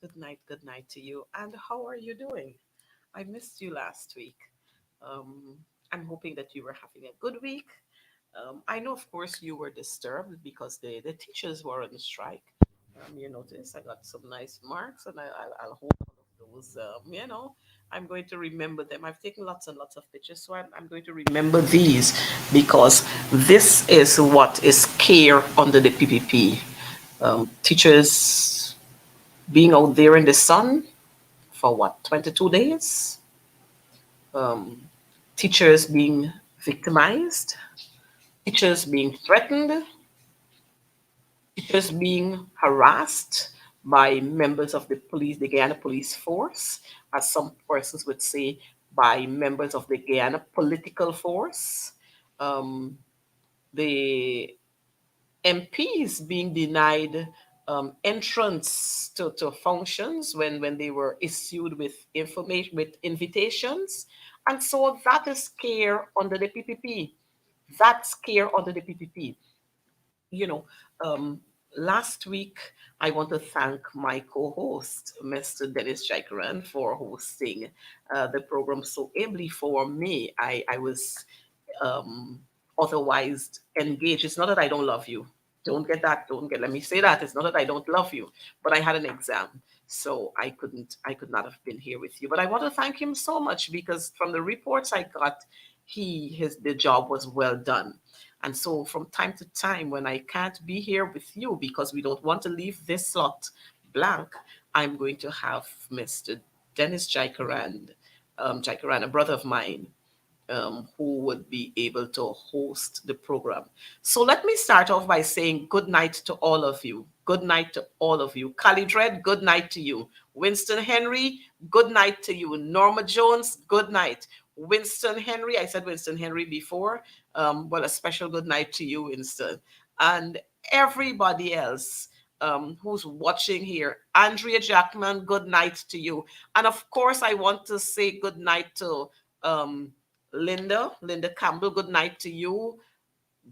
good night to you. And how are you doing? I missed you last week. Um, I'm hoping that you were having a good week. I know, of course, you were disturbed because the teachers were on strike. You notice I got some nice marks, and I'll hold all of those. I'm going to remember them. I've taken lots and lots of pictures, so I'm going to remember these because this is what is care under the PPP. Teachers being out there in the sun for what, 22 days? Um, Teachers being victimized, teachers being threatened, teachers being harassed by members of the police, the Guyana police force, as some persons would say, by members of the Guyana political force. Um, the MPs being denied entrance to functions when they were issued with information, with invitations. And so that is care under the PPP. That's care under the PPP. You know, um, last week, I want to thank my co host, Mr. Dennis Chikaran, for hosting the program so ably for me. I was um, otherwise engaged. It's not that I don't love you. Don't get that. Don't get. Let me say that. It's not that I don't love you, but I had an exam, so I couldn't. I could not have been here with you. But I want to thank him so much because from the reports I got, the job was well done. And so from time to time, when I can't be here with you because we don't want to leave this slot blank, I'm going to have Mr. Dennis Jaikaran, a brother of mine, who would be able to host the program. So let me start off by saying good night to all of you. Good night to all of you. Kali Dread, good night to you. Winston Henry, good night to you. Norma Jones, good night. Winston Henry, I said Winston Henry before. Well, a special good night to you, Winston. And everybody else who's watching here. Andrea Jackman, good night to you. And of course, I want to say good night to um, Linda Campbell, good night to you.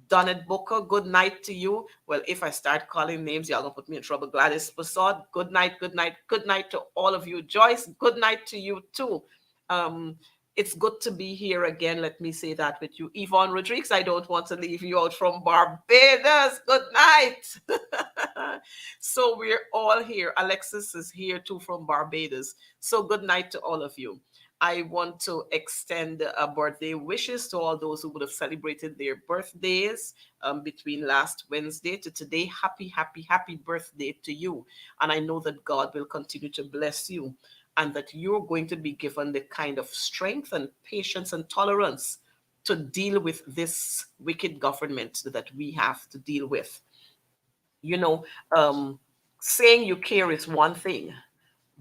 Donnet Booker, good night to you. Well, if I start calling names, y'all gonna put me in trouble. Gladys Passad, good night, good night, good night to all of you. Joyce, good night to you too. Um, it's good to be here again. Let me say that with you. Yvonne Rodriguez, I don't want to leave you out from Barbados. Good night. So we're all here. Alexis is here too from Barbados. So good night to all of you. I want to extend birthday wishes to all those who would have celebrated their birthdays between last Wednesday to today. Happy, happy, happy birthday to you. And I know that God will continue to bless you and that you're going to be given the kind of strength and patience and tolerance to deal with this wicked government that we have to deal with. You know, saying you care is one thing,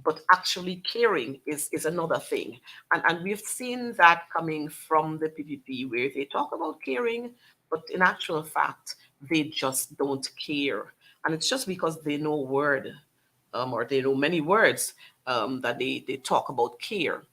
but actually caring is another thing. And we've seen that coming from the PPP where they talk about caring, but in actual fact, they just don't care. And it's just because they know a word or they know many words that they talk about care.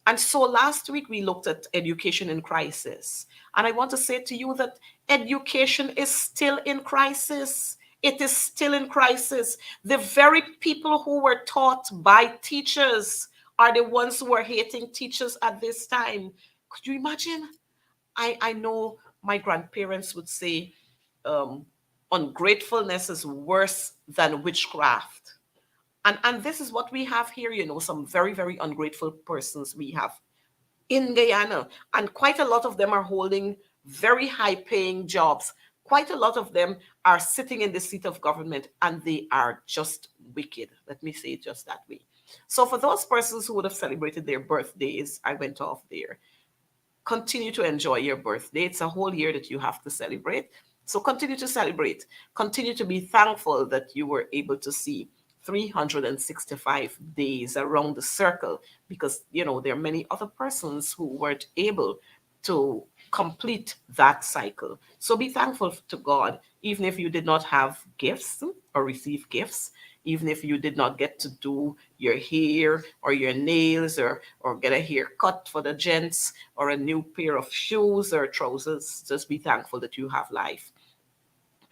And so last week we looked at education in crisis. And I want to say to you that education is still in crisis. It is still in crisis. The very people who were taught by teachers are the ones who are hating teachers at this time. Could you imagine? I know my grandparents would say ungratefulness is worse than witchcraft. And this is what we have here, some very, very ungrateful persons we have in Guyana. And quite a lot of them are holding very high paying jobs. Quite a lot of them are sitting in the seat of government and they are just wicked. Let me say it just that way. So, for those persons who would have celebrated their birthdays, I went off there. Continue to enjoy your birthday. It's a whole year that you have to celebrate. So continue to celebrate. Continue to be thankful that you were able to see 365 days around the circle because, there are many other persons who weren't able to complete that cycle. So be thankful to God, even if you did not have gifts or receive gifts, even if you did not get to do your hair or your nails or get a haircut for the gents or a new pair of shoes or trousers. Just be thankful that you have life.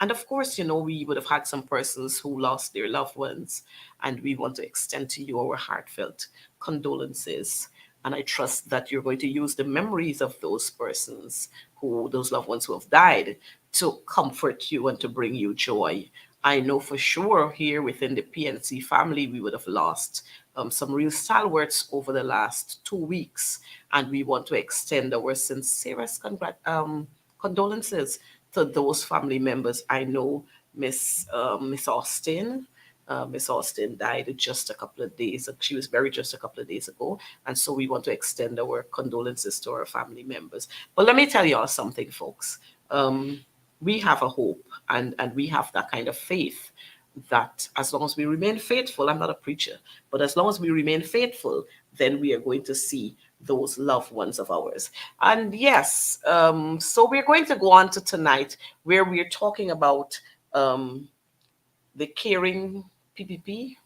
And of course, we would have had some persons who lost their loved ones, and we want to extend to you our heartfelt condolences. And I trust that you're going to use the memories of those persons, those loved ones who have died, to comfort you and to bring you joy. I know for sure here within the PNC family, we would have lost some real stalwarts over the last 2 weeks, and we want to extend our sincerest condolences to those family members. I know Miss Austin. Miss Austin died just a couple of days. She was buried just a couple of days ago, and so we want to extend our condolences to our family members. But let me tell y'all something, folks. We have a hope, and we have that kind of faith that as long as we remain faithful, I'm not a preacher, but as long as we remain faithful, then we are going to see those loved ones of ours. And yes, so we're going to go on to tonight where we're talking about the caring PPP.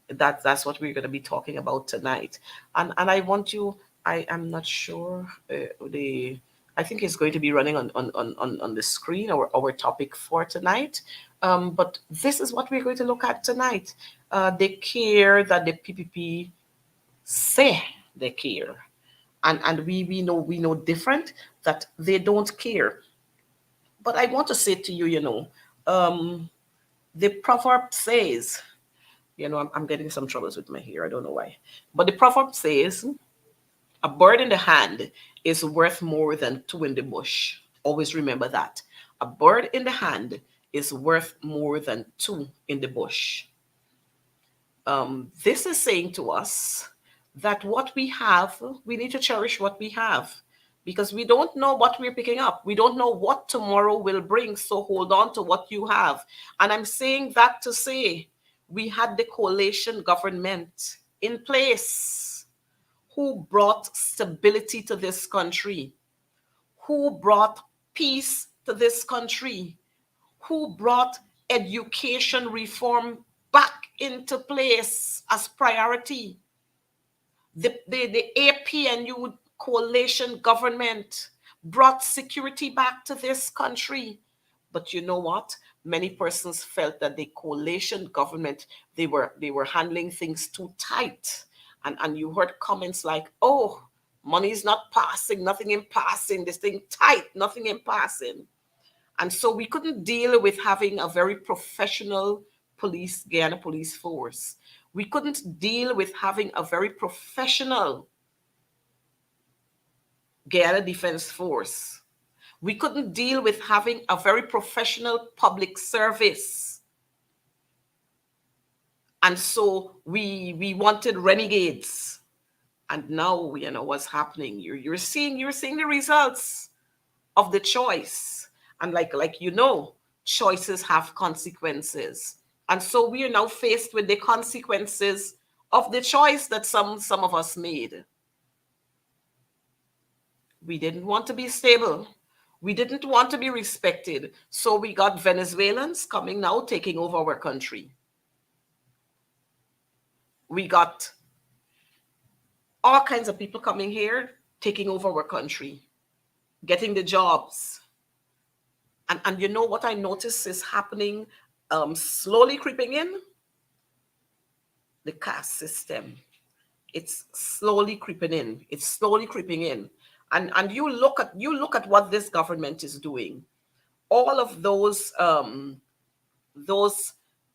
That's what we're going to be talking about tonight. And I want you. I am not sure the. I think it's going to be running on the screen, our topic for tonight. But this is what we're going to look at tonight. The care that the PPP say they care, and we know different that they don't care. But I want to say to you, um, the proverb says, I'm getting some troubles with my hair. I don't know why. But the proverb says, a bird in the hand is worth more than two in the bush. Always remember that. A bird in the hand is worth more than two in the bush. This is saying to us that what we have, we need to cherish what we have because we don't know what we're picking up. We don't know what tomorrow will bring. So hold on to what you have. And I'm saying that to say we had the coalition government in place who brought stability to this country, who brought peace to this country, who brought education reform back into place as priority. The APNU coalition government brought security back to this country. But you know what? Many persons felt that the coalition government, they were handling things too tight. And you heard comments like, oh, money is not passing, nothing in passing, this thing tight, nothing in passing. And so we couldn't deal with having a very professional Guyana police force. We couldn't deal with having a very professional Guyana Defense Force. We couldn't deal with having a very professional public service. And so we wanted renegades. And now what's happening. You're seeing the results of the choice. And like choices have consequences. And so we are now faced with the consequences of the choice that some of us made. We didn't want to be stable. We didn't want to be respected. So we got Venezuelans coming now, taking over our country. We got all kinds of people coming here, taking over our country, getting the jobs. And you know what I notice is happening, slowly creeping in? The caste system. It's slowly creeping in. It's slowly creeping in. And you look at what this government is doing. All of those those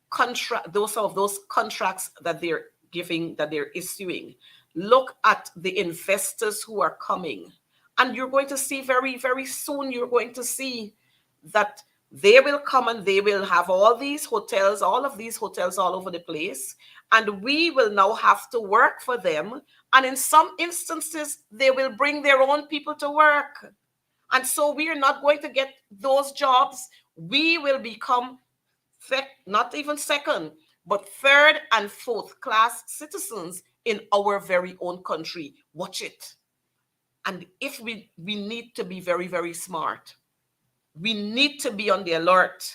contracts that they're giving, that they're issuing. Look at the investors who are coming. And you're going to see very, very soon, you're going to see that they will come and they will have all of these hotels all over the place. And we will now have to work for them. And in some instances, they will bring their own people to work. And so we are not going to get those jobs. We will become not even second, but third and fourth class citizens in our very own country. Watch it. And if we need to be very, very smart. We need to be on the alert,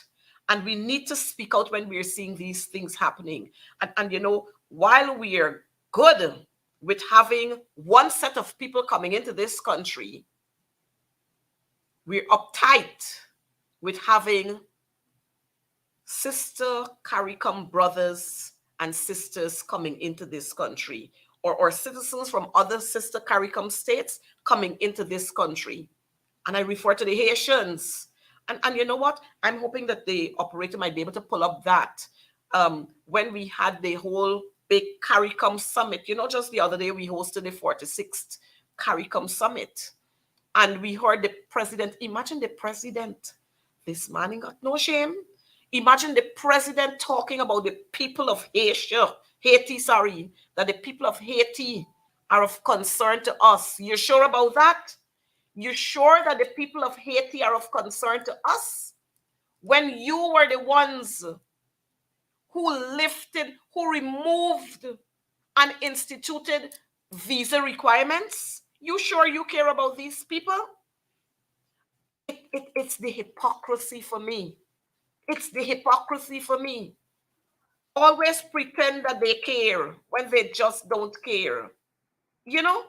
and we need to speak out when we're seeing these things happening. And while we are good with having one set of people coming into this country, we're uptight with having sister CARICOM brothers and sisters coming into this country, or citizens from other sister CARICOM states coming into this country. And I refer to the Haitians. And you know what? I'm hoping that the operator might be able to pull up that. When we had the whole big CARICOM summit, just the other day we hosted the 46th CARICOM summit. And we heard the president, imagine the president, this man ain't got no shame. Imagine the president talking about the people of Haiti, that the people of Haiti are of concern to us. You sure about that? You sure that the people of Haiti are of concern to us? When you were the ones who removed and instituted visa requirements, you sure you care about these people? It's the hypocrisy for me. It's the hypocrisy for me. Always pretend that they care when they just don't care. You know,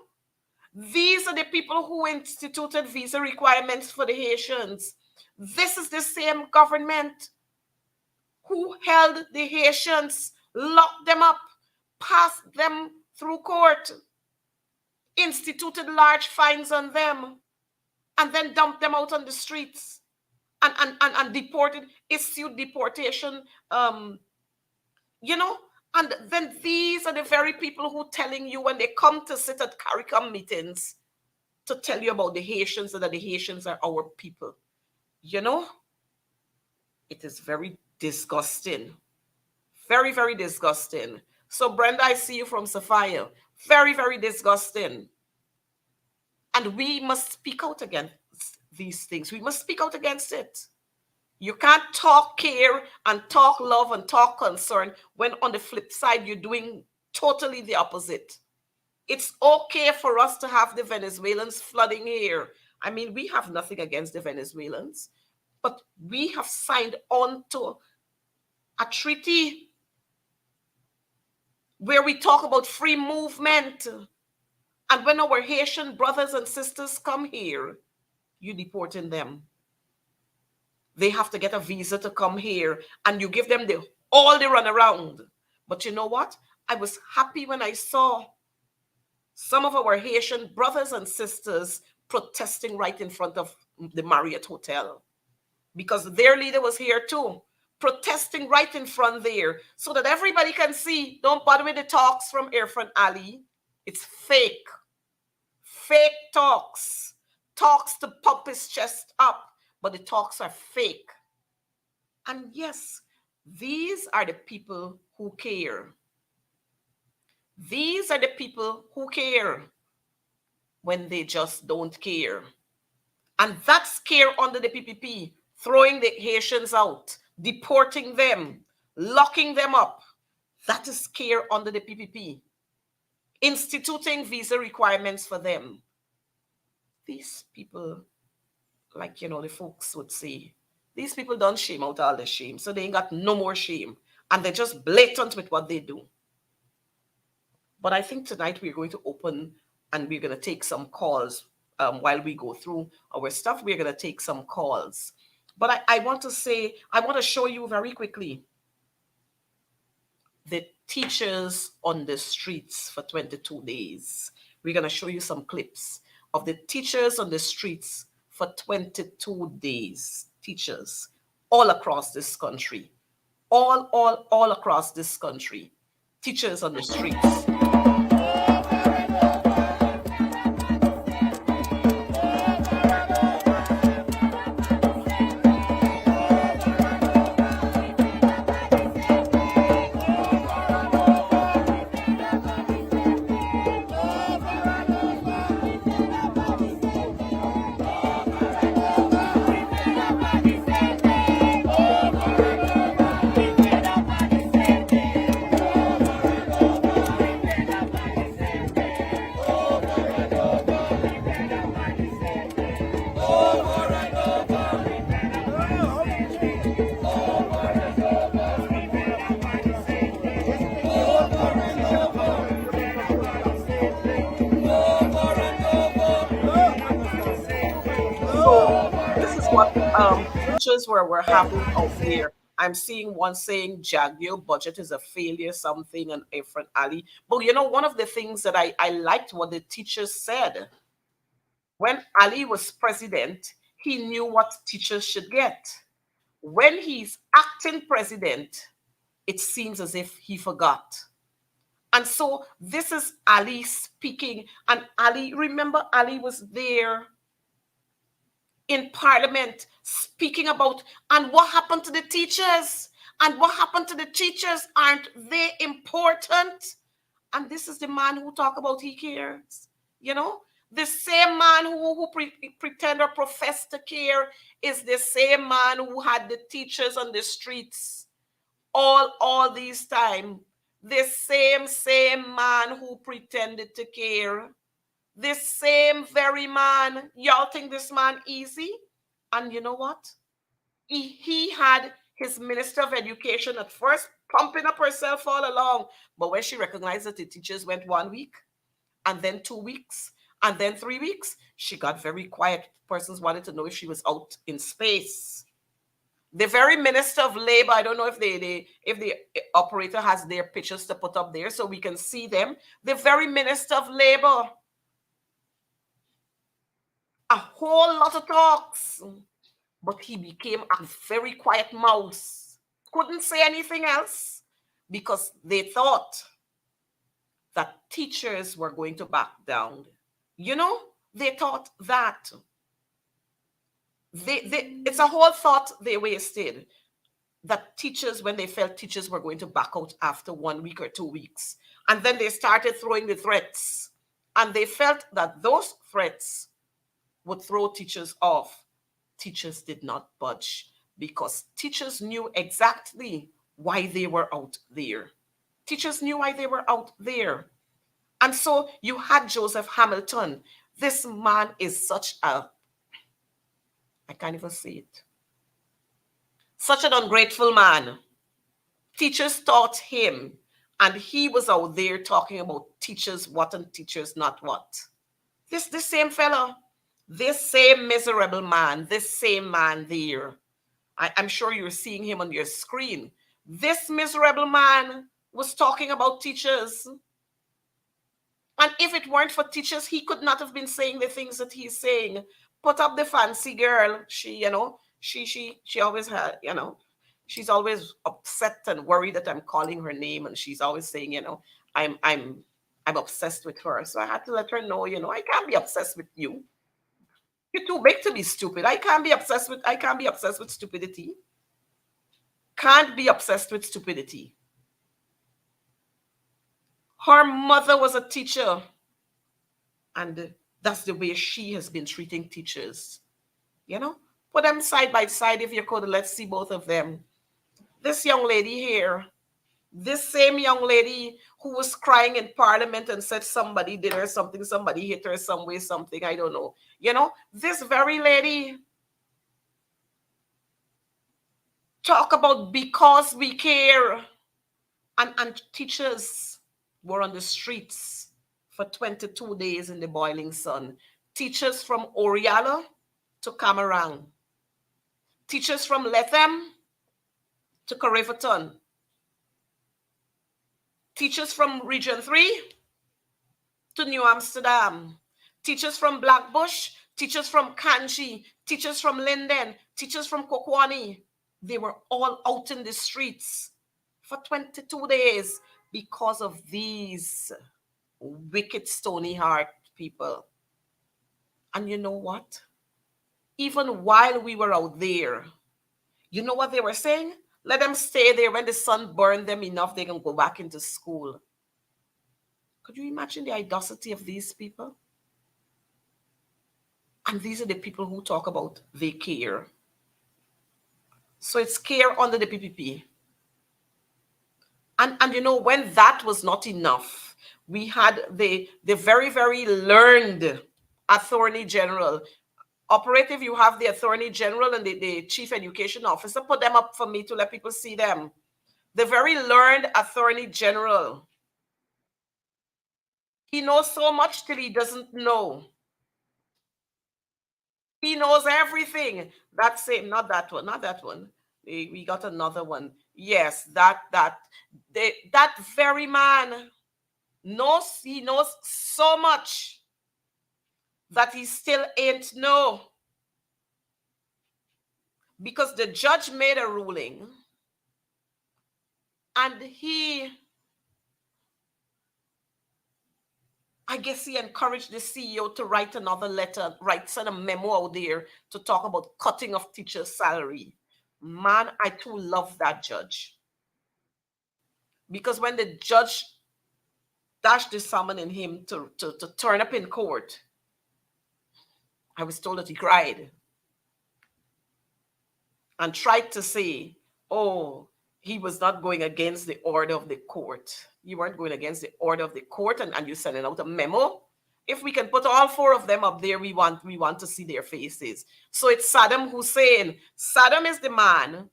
these are the people who instituted visa requirements for the Haitians. This is the same government who held the Haitians, locked them up, passed them through court, instituted large fines on them, and then dumped them out on the streets and deported, issued deportation, and then these are the very people who telling you when they come to sit at CARICOM meetings to tell you about the Haitians and that the Haitians are our people. It is very disgusting. Very, very disgusting. So Brenda, I see you from Sophia. Very, very disgusting. And we must speak out against these things. We must speak out against it. You can't talk care and talk love and talk concern when on the flip side you're doing totally the opposite. It's okay for us to have the Venezuelans flooding here. I mean, we have nothing against the Venezuelans, but we have signed on to a treaty where we talk about free movement. And when our Haitian brothers and sisters come here, you deporting them. They have to get a visa to come here, and you give them all the runaround. But you know what? I was happy when I saw some of our Haitian brothers and sisters protesting right in front of the Marriott Hotel, because their leader was here too, protesting right in front there, so that everybody can see. Don't bother with the talks from Irfan Ali. It's fake. Fake talks. Talks to pump his chest up. But the talks are fake. And yes, these are the people who care. These are the people who care when they just don't care. And that's care under the PPP, throwing the Haitians out, deporting them, locking them up. That is care under the PPP. Instituting visa requirements for them. These people, like, the folks would say, these people don't shame out all the shame, so they ain't got no more shame. And they're just blatant with what they do. But I think tonight we're going to open and we're going to take some calls while we go through our stuff. We're going to take some calls. But I want to show you very quickly the teachers on the streets for 22 days. We're going to show you some clips of the teachers on the streets for 22 days. Teachers all across this country. All across this country. Teachers on the streets. teachers were having out there. I'm seeing one saying Jaguar budget is a failure, something, and Efren Ali. But you know, one of the things that I liked what the teachers said when Ali was president, he knew what teachers should get. When he's acting president, it seems as if he forgot. And so this is Ali speaking. And Ali, remember, Ali was there in parliament speaking about, and what happened to the teachers? And what happened to the teachers? Aren't they important? And this is the man who talk about he cares. You know, the same man who pretend or profess to care is the same man who had the teachers on the streets all these time. The same man who pretended to care. This same very man, y'all think this man easy? And you know what? He had his minister of education at first pumping up herself all along. But when she recognized that the teachers went 1 week, and then 2 weeks, and then 3 weeks, she got very quiet. Persons wanted to know if she was out in space. The very minister of labor, I don't know if if the operator has their pictures to put up there so we can see them. The very minister of labor, a whole lot of talks, but he became a very quiet mouse. Couldn't say anything else because they thought that teachers were going to back down. You know, they thought that. It's a whole thought they wasted, that teachers, when they felt teachers were going to back out after 1 week or 2 weeks, and then they started throwing the threats, and they felt that those threats would throw teachers off. Teachers did not budge because teachers knew exactly why they were out there. Teachers knew why they were out there. And so you had Joseph Hamilton. This man is such a, I can't even say it, such an ungrateful man. Teachers taught him, and he was out there talking about teachers what and teachers not what. This same fella, this same miserable man, this same man there, I'm sure you're seeing him on your screen. This miserable man was talking about teachers. And if it weren't for teachers, he could not have been saying the things that he's saying. Put up the fancy girl. She always had, she's always upset and worried that I'm calling her name, and she's always saying, I'm obsessed with her. So I had to let her know, I can't be obsessed with you. You're too big to be stupid. I can't be obsessed with stupidity. Can't be obsessed with stupidity. Her mother was a teacher, and that's the way she has been treating teachers. Put them side by side if you could. Let's see both of them. This young lady here, this same young lady who was crying in parliament and said somebody did her something, somebody hit her some way, something, I don't know. This very lady talk about because we care. And teachers were on the streets for 22 days in the boiling sun. Teachers from Oriala to Camarang. Teachers from Lethem to Corriverton. Teachers from Region 3 to New Amsterdam. Teachers from Blackbush, teachers from Kanji, teachers from Linden, teachers from Kokwani. They were all out in the streets for 22 days because of these wicked, stony heart people. And you know what? Even while we were out there, you know what they were saying? Let them stay there. When the sun burned them enough, they can go back into school. Could you imagine the audacity of these people? And these are the people who talk about they care. So it's care under the PPP. And when that was not enough, we had the very, very learned Attorney General. Operative, you have the Attorney General and the Chief Education Officer. Put them up for me to let people see them. The very learned Attorney General. He knows so much till he doesn't know. He knows everything. That's it. Not that one. Not that one. We got another one. Yes, that very man knows. He knows so much that he still ain't know, because the judge made a ruling, and I guess he encouraged the CEO to write another letter, send a memo out there to talk about cutting of teachers' salary. Man, I too love that judge. Because when the judge dashed the summon in him to turn up in court, I was told that he cried and tried to say, oh, he was not going against the order of the court. You weren't going against the order of the court, and you sending out a memo. If we can put all four of them up there, we want to see their faces. So it's Saddam Hussein. Saddam is the man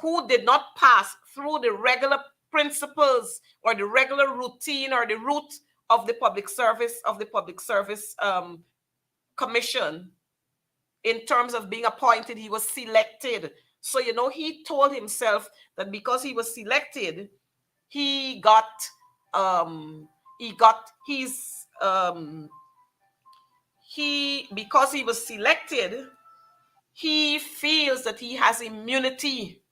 who did not pass through the regular principles or the regular routine or the route of the public service commission. In terms of being appointed, he was selected. So, he told himself that because he was selected, he got his because he was selected, he feels that he has immunity.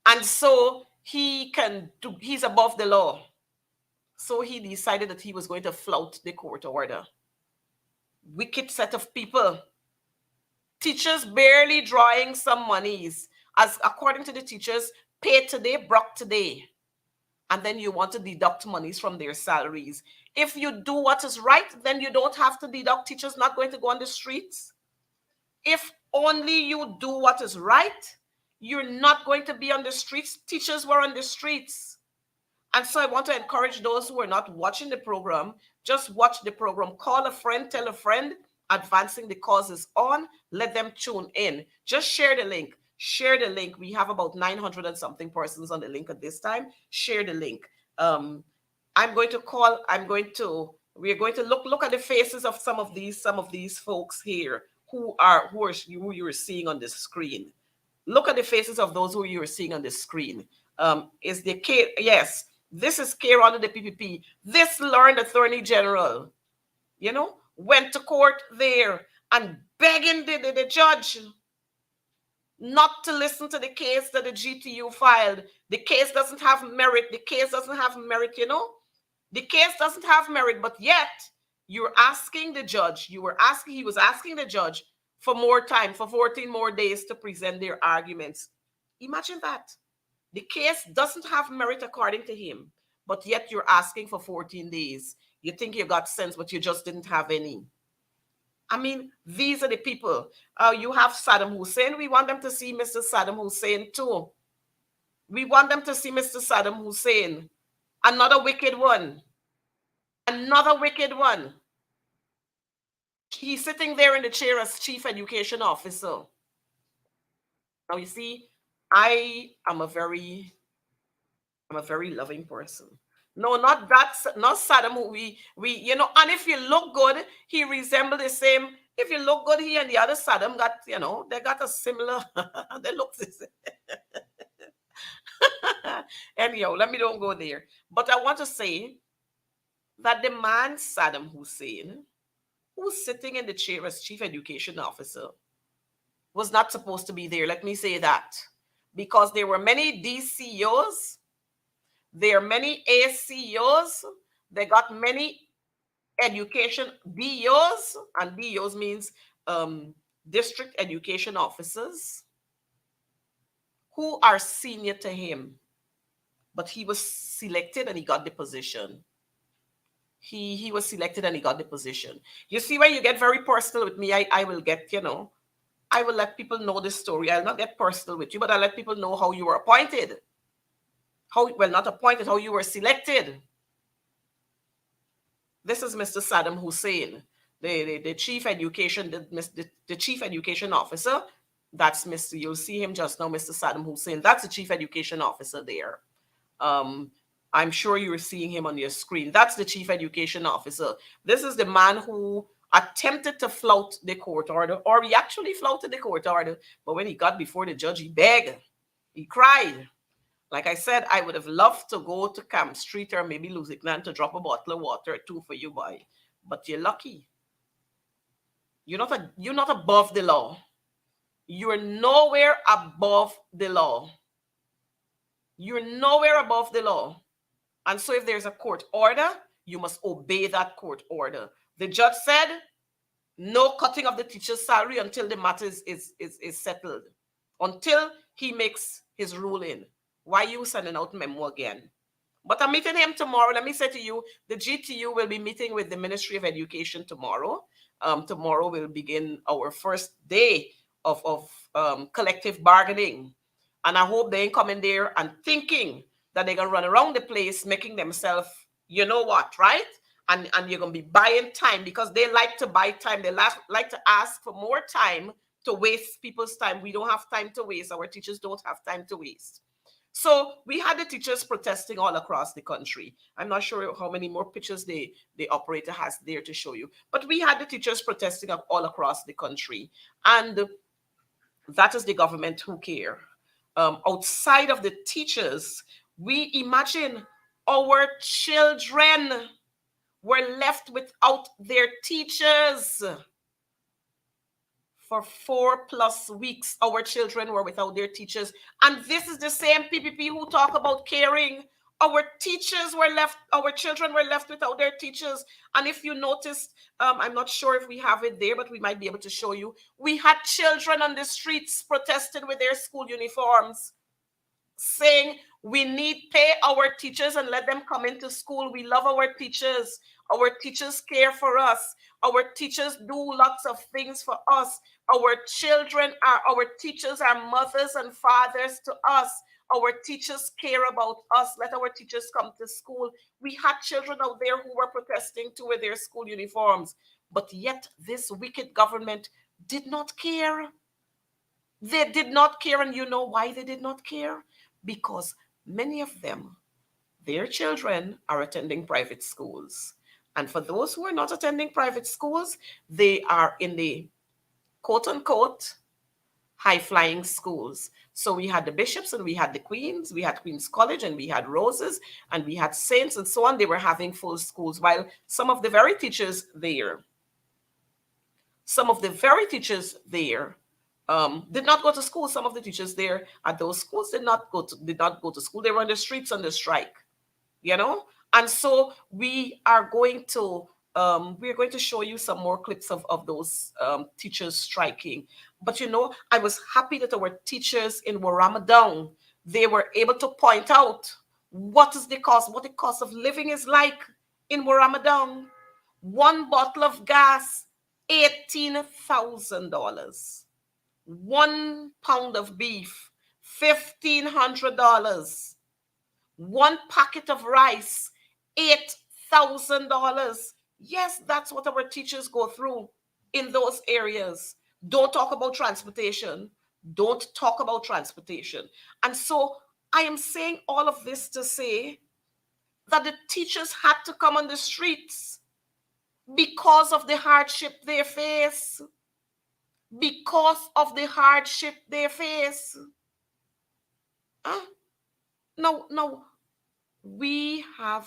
And so he's above the law. So he decided that he was going to flout the court order. Wicked set of people. Teachers barely drawing some monies, as according to the teachers, pay today, broke today. And then you want to deduct monies from their salaries. If you do what is right, then you don't have to deduct. Teachers not going to go on the streets. If only you do what is right, you're not going to be on the streets. Teachers were on the streets. And so I want to encourage those who are not watching the program, just watch the program. Call a friend, tell a friend. Advancing the Cause is on. Let them tune in. Just share the link. Share the link. We have about 900 and something persons on the link at this time. Share the link. We're going to look at the faces of some of these folks here who you are seeing on the screen. Look at the faces of those who you are seeing on the screen. Is the K? Yes, this is K under the PPP. This learned Attorney General, went to court there and begging the judge not to listen to the case that the GTU filed. The case doesn't have merit. The case doesn't have merit, The case doesn't have merit, but yet he was asking the judge for more time, for 14 more days to present their arguments. Imagine that. The case doesn't have merit according to him, but yet you're asking for 14 days. You think you got sense, but you just didn't have any. I mean, these are the people. You have Saddam Hussein. We want them to see Mr. Saddam Hussein too. We want them to see Mr. Saddam Hussein. Another wicked one. Another wicked one. He's sitting there in the chair as chief education officer. Now you see, I am a very loving person. No, not that, not Saddam. And if you look good, he resembles the same. If you look good, he and the other Saddam got, they got a similar, they look the same. Anyhow, let me don't go there. But I want to say that the man Saddam Hussein, who's sitting in the chair as chief education officer, was not supposed to be there. Let me say that. Because there were many DCOs, there are many ACOs, they got many education DOs, and DOs means district education officers, who are senior to him. But he was selected and he got the position. He was selected and he got the position. You see, when you get very personal with me, I will get, I will let people know this story. I'll not get personal with you, but I'll let people know how you were appointed. Not appointed, how you were selected. This is Mr. Saddam Hussein, the chief education, the chief education officer. That's Mr. You'll see him just now, Mr. Saddam Hussein. That's the chief education officer there. I'm sure you're seeing him on your screen. That's the chief education officer. This is the man who attempted to flout the court order, or he actually flouted the court order. But when he got before the judge, he begged, he cried. Like I said, I would have loved to go to Camp Street or maybe Lusignan to drop a bottle of water or two for you, boy. But you're lucky. You're not above the law. You're nowhere above the law. You're nowhere above the law. And so if there's a court order, you must obey that court order. The judge said, no cutting of the teacher's salary until the matter is settled, until he makes his ruling. Why are you sending out memo again? But I'm meeting him tomorrow. Let me say to you, the GTU will be meeting with the Ministry of Education tomorrow. Tomorrow will begin our first day of collective bargaining. And I hope they ain't coming there and thinking that they're going to run around the place making themselves, you know what, right? And you're going to be buying time, because they like to buy time. They like to ask for more time to waste people's time. We don't have time to waste. Our teachers don't have time to waste. So we had the teachers protesting all across the country. I'm not sure how many more pictures the operator has there to show you, but we had the teachers protesting all across the country. And that is the government who care. Outside of the teachers, we imagine our children were left without their teachers. For 4+ weeks, our children were without their teachers. And this is the same PPP who talk about caring. Our children were left without their teachers. And if you noticed, I'm not sure if we have it there, but we might be able to show you. We had children on the streets protesting with their school uniforms, saying we need pay our teachers and let them come into school. We love our teachers. Our teachers care for us. Our teachers do lots of things for us. Our teachers are mothers and fathers to us. Our teachers care about us. Let our teachers come to school. We had children out there who were protesting to wear their school uniforms. But yet this wicked government did not care. They did not care. And you know why they did not care? Because many of them, their children are attending private schools. And for those who are not attending private schools, they are in the quote unquote high flying schools. So we had the bishops and we had the queens, we had Queen's College and we had Roses and we had Saints and so on. They were having full schools, while some of the very teachers there did not go to school. Some of the teachers there at those schools did not go to school. They were on the streets on the strike, you know. And so we're going to show you some more clips of those teachers striking. But you know, I was happy that our teachers in Waramadown, they were able to point out what the cost of living is like in Waramadown. One bottle of gas, $18,000. 1 pound of beef, $1,500. One packet of rice, $8,000. Yes, that's what our teachers go through in those areas. Don't talk about transportation. Don't talk about transportation. And so I am saying all of this to say that the teachers had to come on the streets because of the hardship they face. Because of the hardship they face. No, we have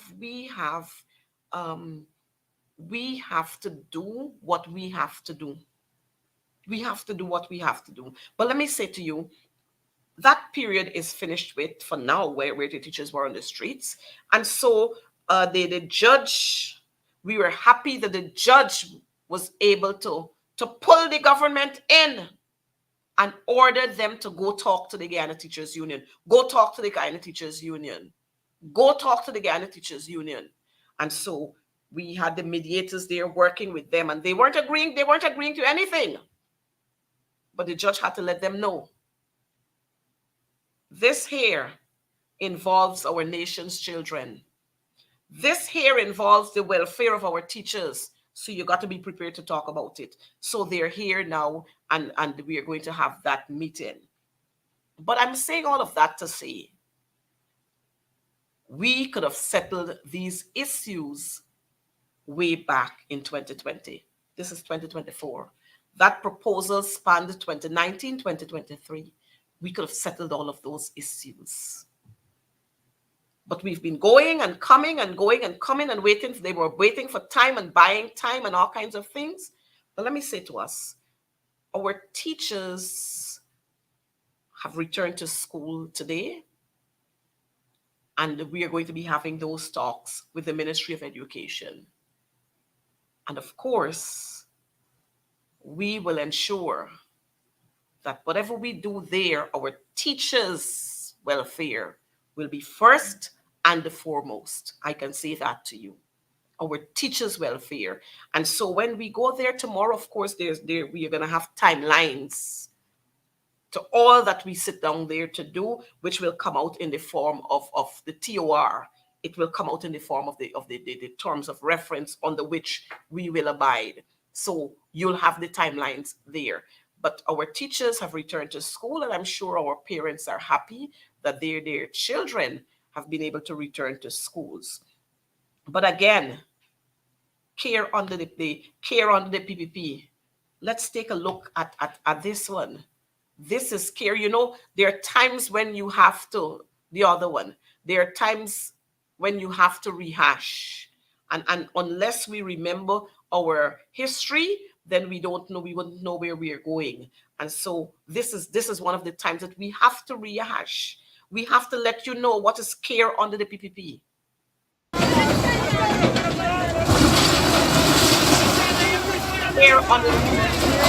to do what we have to do. We have to do what we have to do. But let me say to you, that period is finished with for now, where the teachers were on the streets. And so the judge, we were happy that the judge was able to pull the government in and order them to go talk to the Guyana Teachers Union. Go talk to the Guyana Teachers Union. Go talk to the Guyana Teachers Union. And so we had the mediators there working with them, and they weren't agreeing to anything. But the judge had to let them know, this here involves our nation's children. This here involves the welfare of our teachers. So you got to be prepared to talk about it. So they're here now, and we are going to have that meeting. But I'm saying all of that to say, we could have settled these issues way back in 2020. This is 2024. That proposal spanned 2019, 2023. We could have settled all of those issues. But we've been going and coming and going and coming and waiting. They were waiting for time and buying time and all kinds of things. But let me say to us, our teachers have returned to school today, and we are going to be having those talks with the Ministry of Education. And of course, we will ensure that whatever we do there, our teachers' welfare will be first and the foremost. I can say that to you. Our teachers' welfare. And so when we go there tomorrow, of course, we are going to have timelines to all that we sit down there to do, which will come out in the form of the TOR. It will come out in the form of the terms of reference under which we will abide. So you'll have the timelines there. But our teachers have returned to school, and I'm sure our parents are happy that their children have been able to return to schools. But again, care under the PPP. Let's take a look at this one. This is care. You know, there are times when you have to, the other one, there are times when you have to rehash. And unless we remember our history, then we wouldn't know where we are going. And so this is one of the times that we have to rehash. We have to let you know what is care under the PPP. Care under the PPP.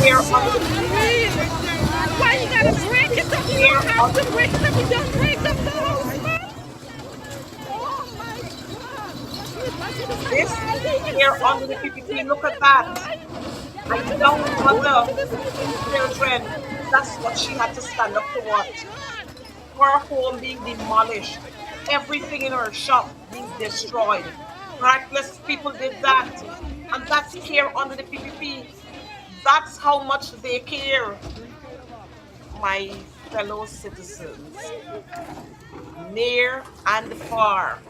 Care under the PPP. Why you gotta break it up? You don't have to break it up. You don't break up the whole thing. Oh my God. This is care under the PPP. Look at that. A young mother with children. That's what she had to stand up to watch. Her home being demolished. Everything in her shop being destroyed. Heartless people did that. And that's care under the PPP. That's how much they care. My fellow citizens, near and far,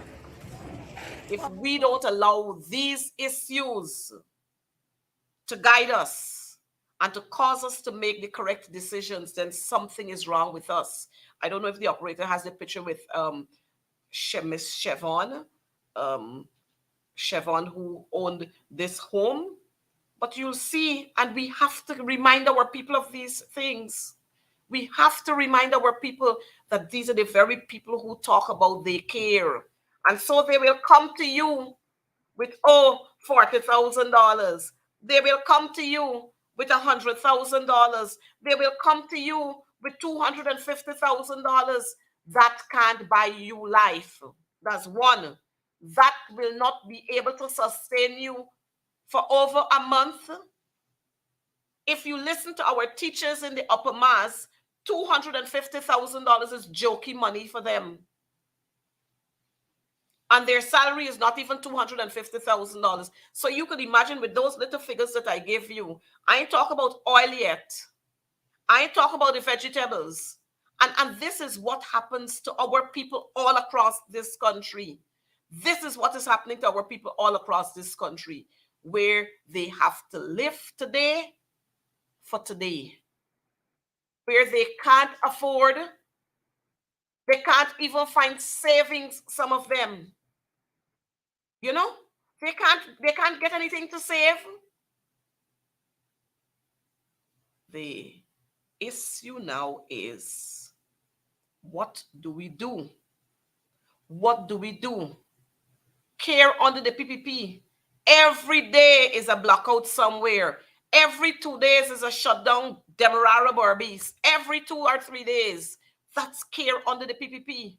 if we don't allow these issues to guide us and to cause us to make the correct decisions, then something is wrong with us. I don't know if the operator has the picture with Miss Chevon, who owned this home. But you'll see, and we have to remind our people of these things. We have to remind our people that these are the very people who talk about they care. And so they will come to you with, $40,000. They will come to you with $100,000. They will come to you with $250,000. That can't buy you life. That's one. That will not be able to sustain you for over a month. If you listen to our teachers in the upper mass, $250,000 is jokey money for them. And their salary is not even $250,000. So you could imagine with those little figures that I gave you, I ain't talk about oil yet. I ain't talk about the vegetables. And this is what happens to our people all across this country. This is what is happening to our people all across this country, where they have to live today for today, where they can't afford, they can't even find savings, some of them. You know, they can't get anything to save. The issue now is, what do we do? What do we do? Care under the PPP. Every day is a blackout somewhere. Every 2 days is a shutdown, Demerara Barbies. Every 2 or 3 days. That's care under the PPP.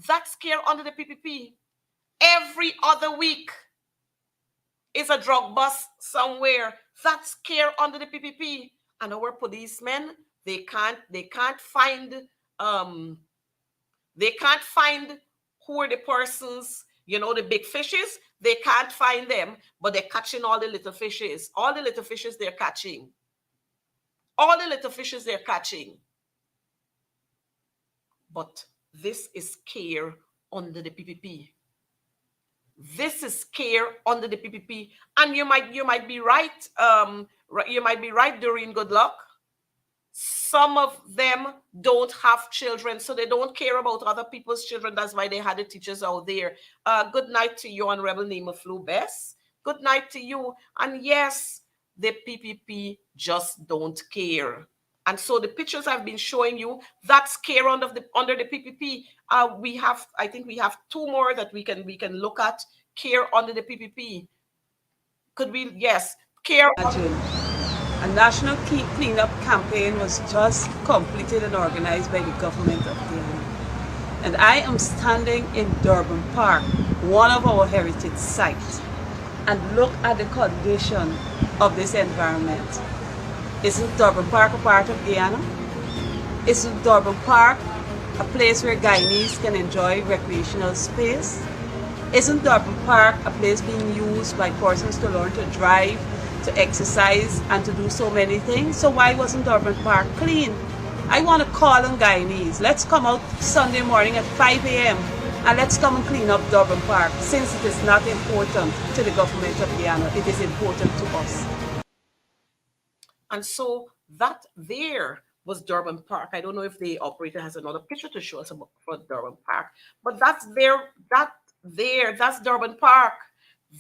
That's care under the PPP. Every other week is a drug bust somewhere. That's care under the PPP. And our policemen, they can't find who are the persons, the big fishes. They can't find them, but they're catching all the little fishes. All the little fishes they're catching. All the little fishes they're catching. But this is care under the PPP. This is care under the PPP. And you might be right. You might be right, Doreen. Good luck. Some of them don't have children, so they don't care about other people's children. That's why they had the teachers out there. Good night to you, Honorable Nima Flu Bess. Good night to you. And yes, the PPP just don't care. And so the pictures I've been showing you, that's care under the PPP. I think we have two more that we can look at. Care under the PPP. Could we? Yes, care. Imagine a national cleanup campaign was just completed and organized by the government of Guyana. And I am standing in Durban Park, one of our heritage sites, and look at the condition of this environment. Isn't Durban Park a part of Guyana? Isn't Durban Park a place where Guyanese can enjoy recreational space? Isn't Durban Park a place being used by persons to learn to drive, to exercise, and to do so many things? So why wasn't Durban Park clean? I want to call on Guyanese. Let's come out Sunday morning at 5 a.m. and let's come and clean up Durban Park, since it is not important to the government of Guyana. It is important to us. And so that there was Durban Park. I don't know if the operator has another picture to show us about for Durban Park, but that's that's Durban Park.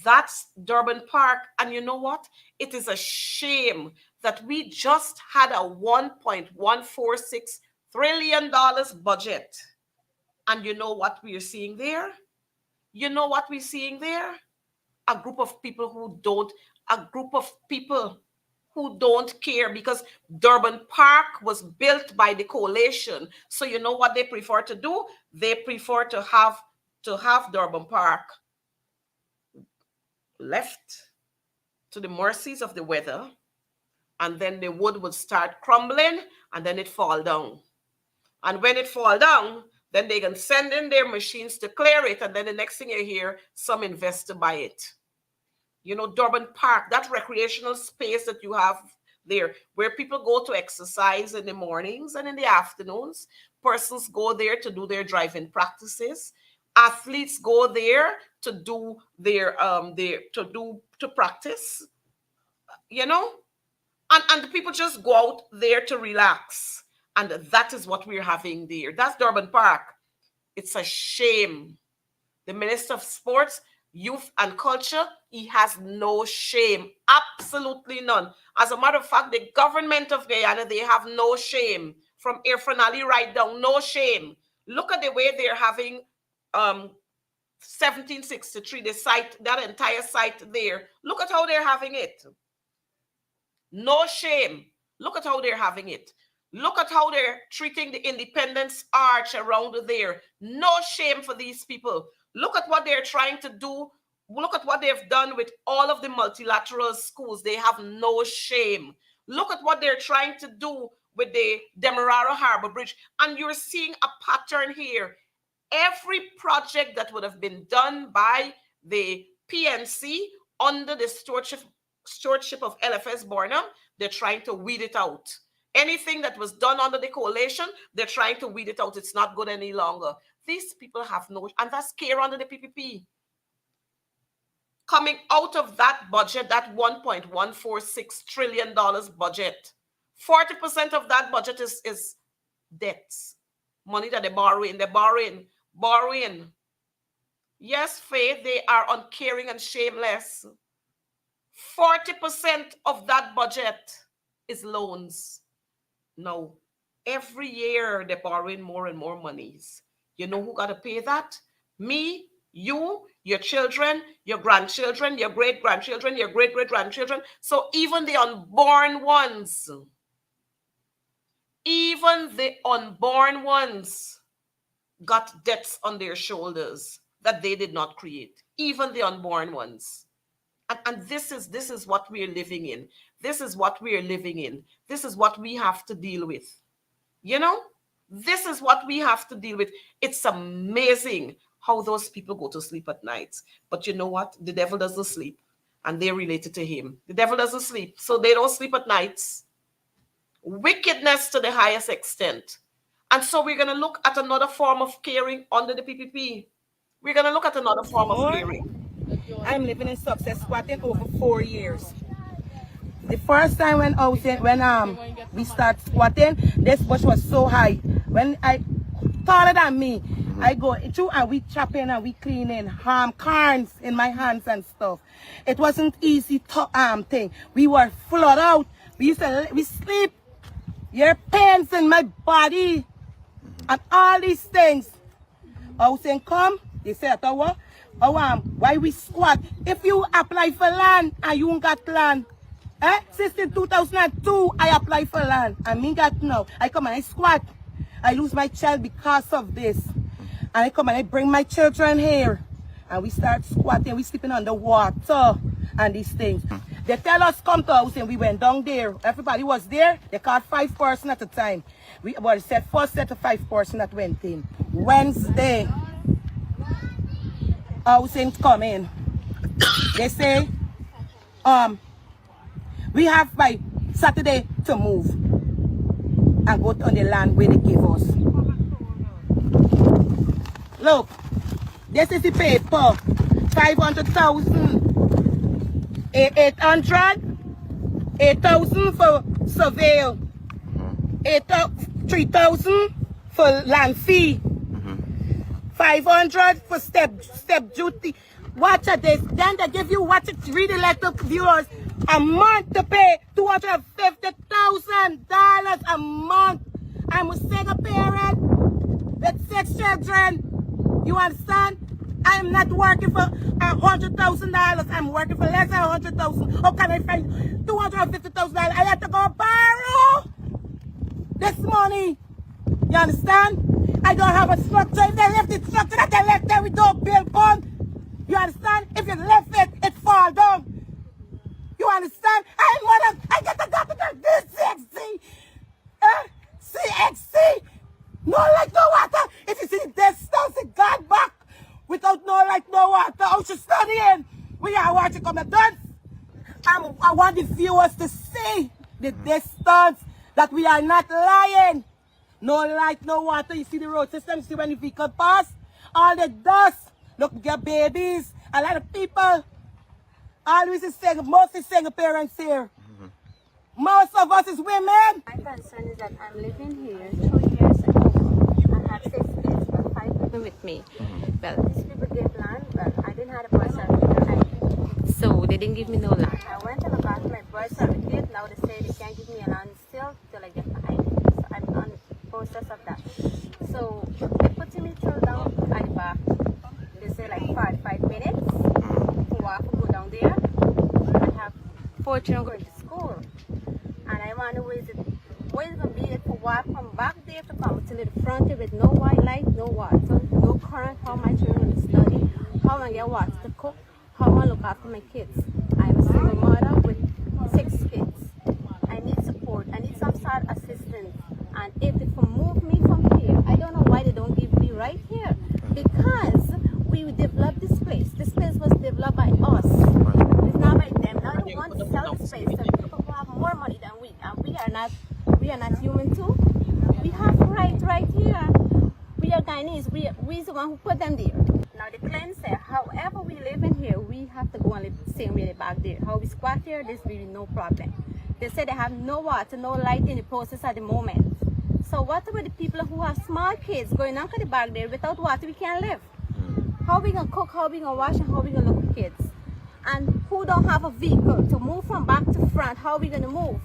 That's Durban Park. And you know what? It is a shame that we just had a $1.146 trillion budget. And you know what we're seeing there? You know what we're seeing there? A group of people who don't care, because Durban Park was built by the coalition. So you know what they prefer to do? They prefer to have Durban Park left to the mercies of the weather, and then the wood would start crumbling, and then it fall down. And when it fall down, then they can send in their machines to clear it, and then the next thing you hear, some investor buy it. You know, Durban Park, that recreational space that you have there, where people go to exercise in the mornings and in the afternoons. Persons go there to do their driving practices. Athletes go there to do to practice, you know, and the people just go out there to relax. And that is what we're having there. That's Durban Park. It's a shame. The Minister of Sports, Youth and Culture, he has no shame. Absolutely none. As a matter of fact, the government of Guyana, they have no shame. From Irfan Ali right down, no shame. Look at the way they're having 1763, the site, that entire site there. Look at how they're having it. No shame. Look at how they're having it. Look at how they're treating the Independence Arch around there. No shame for these people. Look at what they're trying to do. Look at what they've done with all of the multilateral schools. They have no shame. Look at what they're trying to do with the Demerara Harbor Bridge. And you're seeing a pattern here. Every project that would have been done by the PNC under the stewardship of LFS Barnum, they're trying to weed it out. Anything that was done under the coalition, they're trying to weed it out. It's not good any longer. These people have no, and that's care under the PPP. Coming out of that budget, that $1.146 trillion budget, 40% of that budget is debts, money that they're borrowing. Borrowing. Yes, Faith, they are uncaring and shameless. 40% of that budget is loans. No, every year they're borrowing more and more monies. You know who got to pay that? Me, you, your children, your grandchildren, your great-grandchildren, your great-great-grandchildren. So even the unborn ones got debts on their shoulders that they did not create. Even the unborn ones. And this is what we're living in. This is what we're living in. This is what we have to deal with. You know, this is what we have to deal with. It's amazing how those people go to sleep at night. But you know what? The devil doesn't sleep. And they're related to him. The devil doesn't sleep. So they don't sleep at nights. Wickedness to the highest extent. And so we're going to look at another form of caring under the PPP. We're going to look at another form of More. caring. I'm living in Success Squatting over 4 years. The first time when I was when we start squatting, this bush was so high. When I taller than me, I go through and we chopping and we cleaning corns in my hands and stuff. It wasn't easy to thing. We were flood out. We sleep. Your pains in my body and all these things. I was saying come. They said why we squat? If you apply for land and you ain't got land. Since in 2002, I apply for land. I mean that now. I come and I squat. I lose my child because of this. And I come and I bring my children here. And we start squatting. We sleeping on the water and these things. They tell us come to house and we went down there. Everybody was there. They caught 5 persons at a time. We said first set of 5 persons that went in. Wednesday, house ain't come in. They say, we have by Saturday to move and go on the land where they give us. Look, this is the paper. 500,000. 800. 8,000 for surveil. 3,000 for land fee. 500 for step duty. Watch at this. Then they give you read the letter viewers. A month to pay $250,000 a month. I'm a single parent with 6 children. You understand? I'm not working for $100,000. I'm working for less than $100,000. How can I find $250,000? I have to go borrow this money. You understand? I don't have a structure. If they left the structure that they left there, we don't build on. You understand? If you left it, it fall down. You understand? I get the doctor this CXC. CXC. No light, no water. If you see this distance, it got back without no light, no water. I should studying. We are watching come done. I want the viewers to see the distance that we are not lying. No light, no water. You see the road system. You see when the vehicle pass. All the dust. Look, your babies. A lot of people. Always is single, mostly single parents here. Most of us is women. My concern is that I'm living here 2 years ago. I have 6 kids, but 5 people with me. Well, these people gave land, but I didn't have a birth certificate. So they didn't give me no land. I went and got my birth certificate. Now they say they can't give me a land still till I get my ID. So I'm on the process of that. So they put me through down at the back. They say like 5 minutes to walk, go down there. I have 4 children going to school. And I wonder where it's going to be to walk from back there to come to the front with no white light, no water, no current, how my children will study, how I get water to cook, how I look after my kids. I'm a single mother with 6 kids. I need support. I need some sort of assistance. And if they move me from here, I don't know why they don't give me right here. Because we developed this place. This place was developed by us. It's not by them. Now they want to sell this place to people who have more money than we. And we are not human too. We have right here. We are Guyanese. We the one who put them there. Now the claim say, however we live in here, we have to go and live the same way back there. How we squat here, there's really no problem. They say they have no water, no light in the process at the moment. So what about the people who have small kids going on to the back there without water? We can't live. How we gonna cook, how we gonna wash, and how we gonna look at kids? And who don't have a vehicle to move from back to front, how we gonna move?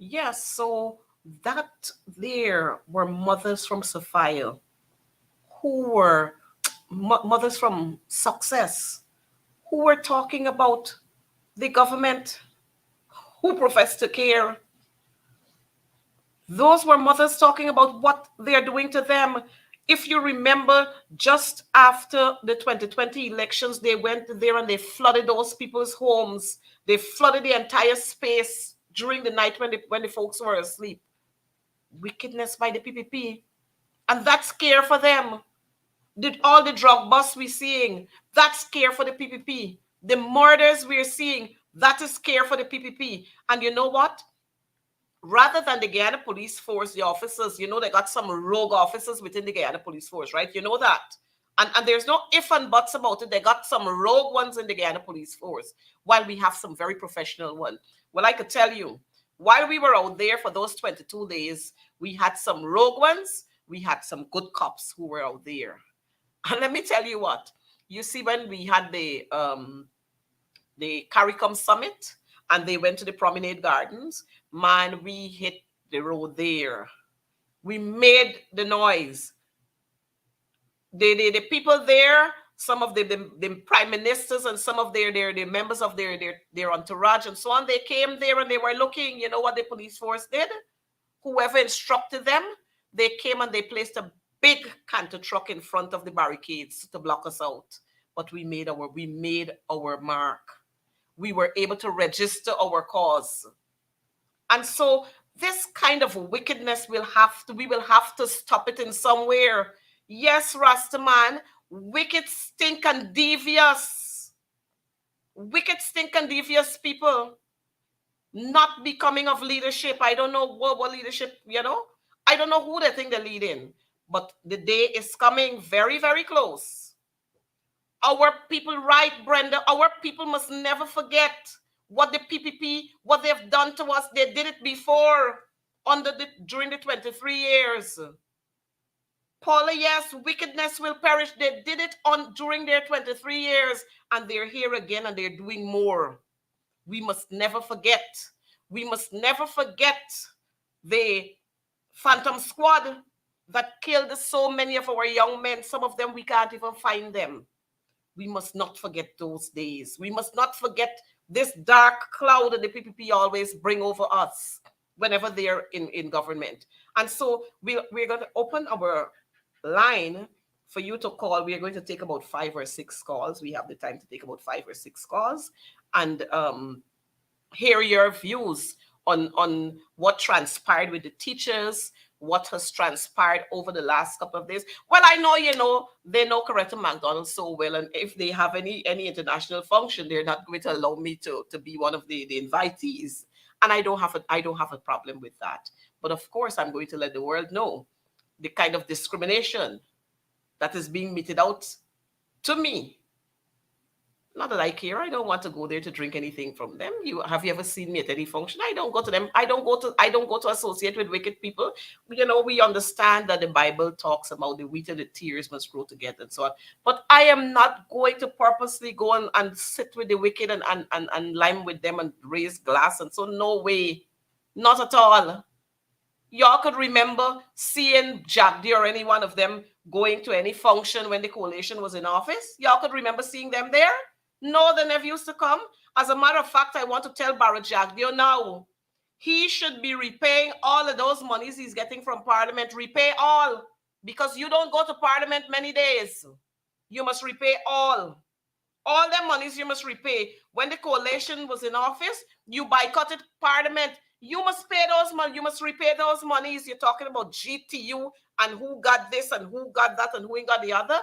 Yes, so that there were mothers from Sophia who were mothers from Success who were talking about the government who professed to care. Those were mothers talking about what they're doing to them. If you remember, just after the 2020 elections, they went there and they flooded those people's homes. They flooded the entire space during the night when the folks were asleep. Wickedness by the PPP. And that's care for them. All the drug busts we're seeing, that's care for the PPP. The murders we're seeing, that is care for the PPP. And you know what? rather than the Guyana police force, the officers, they got some rogue officers within the Guyana police force, right? You know that. And there's no if and buts about it. They got some rogue ones in the Guyana police force, while we have some very professional ones. Well, I could tell you, while we were out there for those 22 days, we had some rogue ones, we had some good cops who were out there. And let me tell you what, you see, when we had the CARICOM summit and they went to the Promenade Gardens, man, we hit the road there. We made the noise. The people there, some of the prime ministers and some of their members of their entourage and so on, they came there and they were looking. You know what the police force did? Whoever instructed them, they came and they placed a big canter truck in front of the barricades to block us out. But we made our mark. We were able to register our cause. And so this kind of wickedness we will have to stop it in somewhere. Yes, Rastaman, wicked, stink, and devious. Wicked, stink, and devious people not becoming of leadership. I don't know what leadership, I don't know who they think they're leading. But the day is coming very, very close. Our people, right, Brenda, our people must never forget what the PPP, what they've done to us. They did it before, during the 23 years. Paula, yes, wickedness will perish. They did it during their 23 years, and they're here again, and they're doing more. We must never forget. We must never forget the Phantom Squad that killed so many of our young men. Some of them, we can't even find them. We must not forget those days. We must not forget this dark cloud that the PPP always bring over us whenever they're in government. And so we're going to open our line for you to call. We are going to take about 5 or 6 calls. We have the time to take about 5 or 6 calls and hear your views on what transpired with the teachers, what has transpired over the last couple of days. Well, I know, they know Coretta McDonald so well, and if they have any international function, they're not going to allow me to be one of the invitees. And I don't have a problem with that. But of course, I'm going to let the world know the kind of discrimination that is being meted out to me. Not that I care. I don't want to go there to drink anything from them. Have you ever seen me at any function? I don't go to them. I don't go to associate with wicked people. We understand that the Bible talks about the wheat and the tears must grow together and so on. But I am not going to purposely go and sit with the wicked and lime with them and raise glass. And so no way. Not at all. Y'all could remember seeing Jagdi or any one of them going to any function when the coalition was in office. Y'all could remember seeing them there. No, they never used to come. As a matter of fact, I want to tell Barrett Jagdio now, he should be repaying all of those monies he's getting from Parliament. Repay all, because you don't go to Parliament many days. You must repay all. All their monies you must repay. When the coalition was in office, you boycotted Parliament. You must pay those money. You must repay those monies. You're talking about GTU and who got this and who got that and who ain't got the other.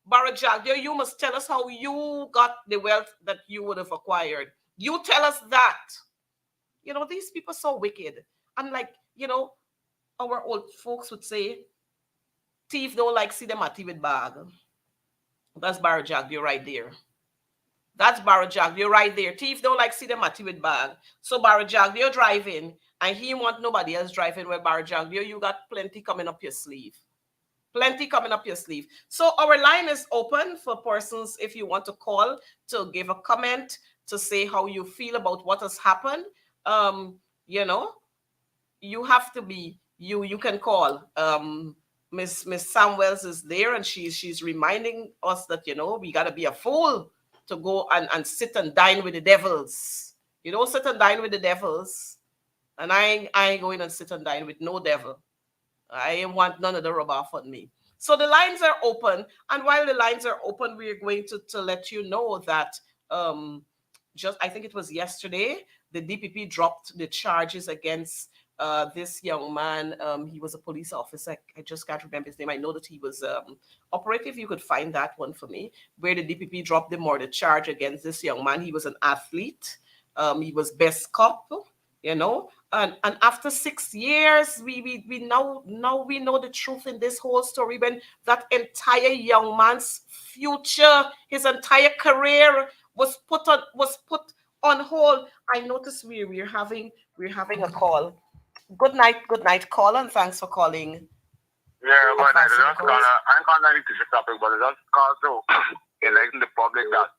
Barrett Jagdio, you must tell us how you got the wealth that you would have acquired. You tell us that. These people are so wicked. And our old folks would say, thief don't like see them at tea with bag. That's Barrett Jagdio right there. That's Barrett Jagdio right there. Thief don't like see them at tea with bag. So Barrett Jagdio driving, and he want nobody else driving with Barrett Jagdio. You got plenty coming up your sleeve. Plenty coming up your sleeve. So our line is open for persons if you want to call to give a comment, to say how you feel about what has happened. You have to be, you can call. Miss Samuels is there, and she's reminding us that, we got to be a fool to go and sit and dine with the devils. You don't sit and dine with the devils. And I ain't going and sit and dine with no devil. I want none of the rub off on me. So the lines are open. And while the lines are open, we're going to let you know that I think it was yesterday, the DPP dropped the charges against this young man. He was a police officer. I just can't remember his name. I know that he was operative. You could find that one for me, where the DPP dropped the murder charge against this young man. He was an athlete. He was best cop, And after 6 years, we now we know the truth in this whole story, when that entire young man's future, his entire career was put on hold. I noticed we're having a call. Good night, caller, and thanks for calling. Yeah, but I Advancing the just cause. I'm gonna need to this topic, but I just call to enlighten the public that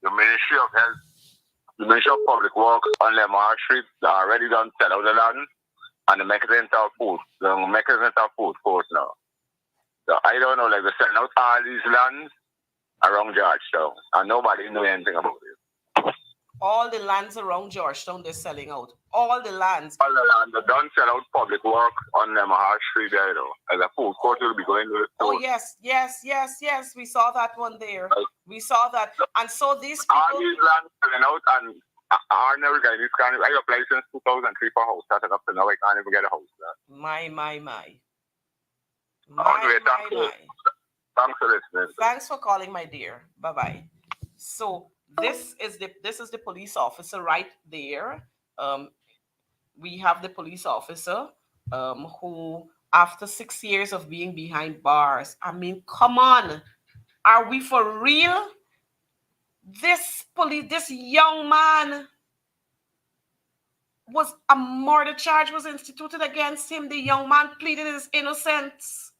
the Ministry of Health, the Ministry of Public Works on Lemar Street, they already done sell out the land and the mechanism of food. The mechanism of food court now. So I don't know, like they're selling out all these lands around Georgetown and nobody knew anything about it. All the lands around Georgetown, they're selling out. All the lands. All the land, they don't sell out public work on Lemar Street there, though. As a food court will be going to Oh yes. We saw that one there. We saw that, and so these all people. these lands selling out and I never got this kind of, I applied since 2003 for a house. That's up to now I can't even get a house. My. Anyway, thanks for listening. Thanks for calling, my dear. Bye bye. So this is the police officer right there. We have the police officer who, after 6 years of being behind bars, I mean, come on, are we for real? This young man, was a murder charge was instituted against him. The young man pleaded his innocence.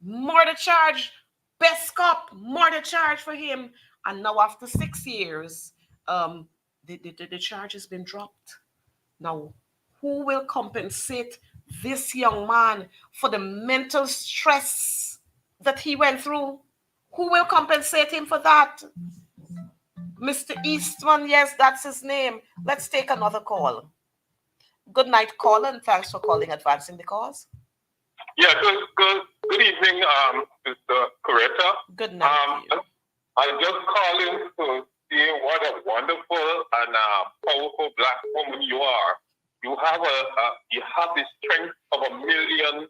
Murder charge, best cop, murder charge for him. And now after 6 years, the charge has been dropped. Now, who will compensate this young man for the mental stress that he went through? Who will compensate him for that? Mr. Eastman, yes, that's his name. Let's take another call. Good night, caller, and thanks for calling Advancing the Cause. Yeah, good evening, Mr. Coretta. Good night to you. I'm just calling to see what a wonderful and powerful Black woman you are. You have the strength of a million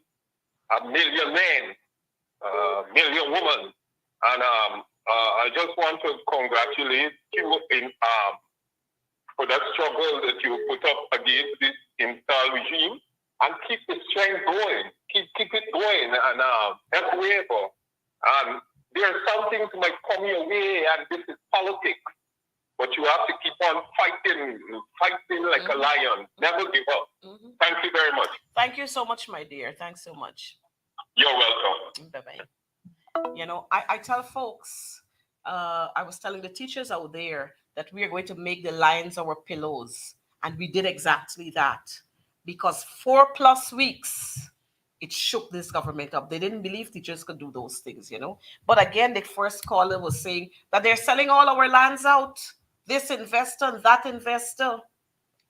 men, million women, and I just want to congratulate you in for that struggle that you put up against this install regime, and keep the strength going. Keep it going, and that's whatever. There are some things might come your way, and this is politics. But you have to keep on fighting like a lion. Never give up. Thank you very much. Thank you so much, my dear. Thanks so much. You're welcome. Bye-bye. You know, I tell folks, I was telling the teachers out there that we are going to make the lions our pillows. And we did exactly that. Because 4+ weeks, it shook this government up. They didn't believe teachers could do those things, you know. But again, the first caller was saying that they're selling all our lands out. This investor and that investor.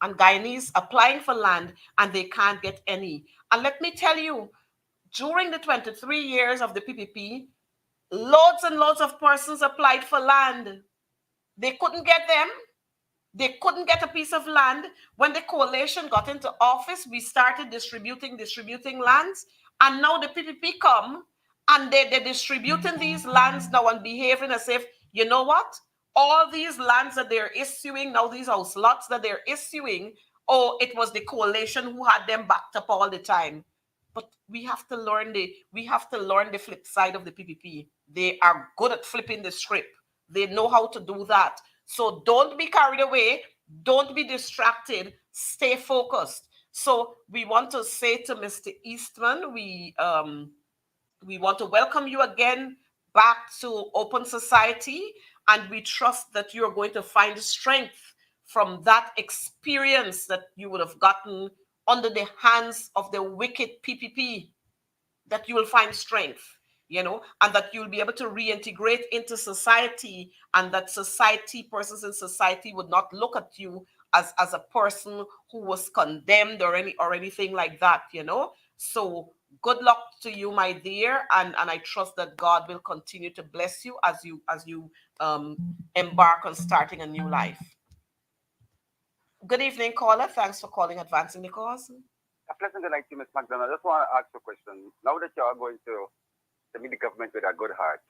And Guyanese applying for land, and they can't get any. And let me tell you, during the 23 years of the PPP, loads and loads of persons applied for land. They couldn't get them. They couldn't get a piece of land. When the coalition got into office, we started distributing lands. And now the PPP come, and they're distributing these lands now and behaving as if, you know what? All these lands that they're issuing, now these house lots that they're issuing, oh, it was the coalition who had them backed up all the time. But we have to learn the flip side of the PPP. They are good at flipping the script. They know how to do that. So don't be carried away. Don't be distracted. Stay focused. So we want to say to Mr. Eastman, we want to welcome you again back to Open Society, and we trust that you're going to find strength from that experience that you would have gotten under the hands of the wicked PPP, that you will find strength, you know, and that you'll be able to reintegrate into society, and that persons in society would not look at you as a person who was condemned or anything like that, you know. So good luck to you, my dear, and I trust that God will continue to bless you as you embark on starting a new life. Good evening, caller. Thanks for calling Advancing the Cause. A pleasant good night to you, Ms. McDonald. I just want to ask you a question. Now that you are going to meet the government with a good heart,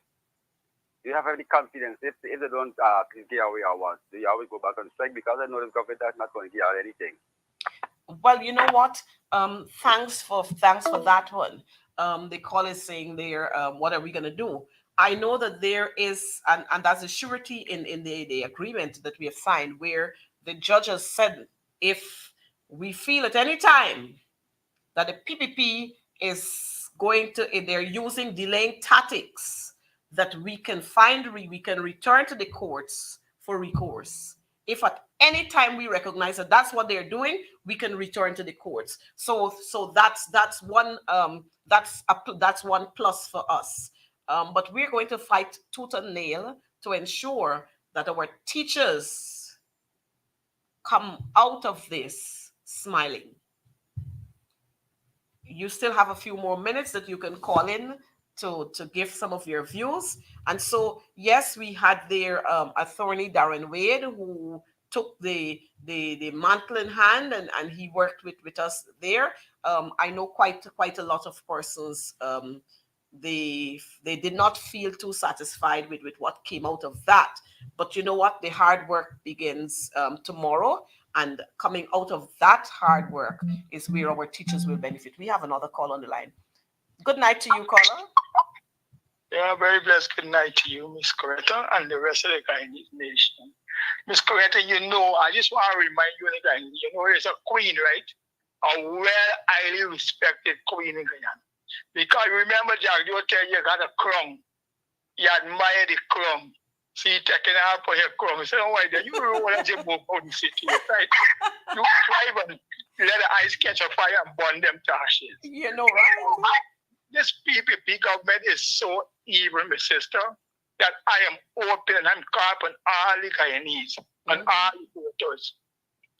do you have any confidence if they don't give away our wants? Do you always go back on strike? Because I know the government is not going to give out anything. Well, you know what? Thanks for that one. The call is saying there, what are we gonna do? I know that there is, and that's a surety in the agreement that we have signed, where the judge has said if we feel at any time that the PPP is going to, if they're using delaying tactics, that we can return to the courts for recourse. If at any time we recognize that that's what they're doing, we can return to the courts. So that's one plus for us. But we're going to fight tooth and nail to ensure that our teachers come out of this smiling. You still have a few more minutes that you can call in to give some of your views. And so, yes, we had their attorney Darren Wade, who took the mantle in hand, and he worked with us there. I know quite a lot of persons. They did not feel too satisfied with what came out of that. But you know what? The hard work begins tomorrow. And coming out of that hard work is where our teachers will benefit. We have another call on the line. Good night to you, caller. Yeah, very blessed good night to you, Miss Coretta, and the rest of the Guyanese nation. Miss Coretta, I just want to remind you, there's a queen, right? A well, highly respected queen in Guyana. Because remember, Jack, you tell you got a crown. You admire the crown. See, taking out for your crown. So, why do you don't want to move on the city, right? You try and let the ice catch a fire and burn them to ashes. You know, right? This PPP government is so evil, my sister, that I am open and I'm calling all the Guyanese and all the voters.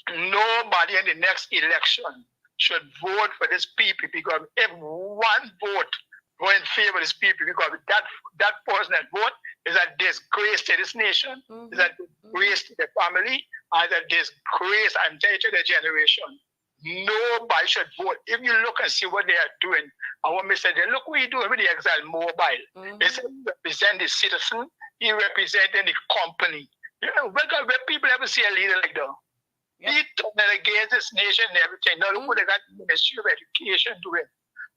Nobody in the next election should vote for this PPP government. If one vote go in favor of this PPP government, that person that vote is a disgrace to this nation, is a disgrace to the family, and a disgrace, I'm telling you, to the generation. Nobody should vote. If you look and see what they are doing, I want me to say, look what he doing with the Exile Mobile. He represent the citizen, he representing the company. You know, when people ever see a leader like that, he turned against this nation and everything. Now look what they got the Ministry of Education doing.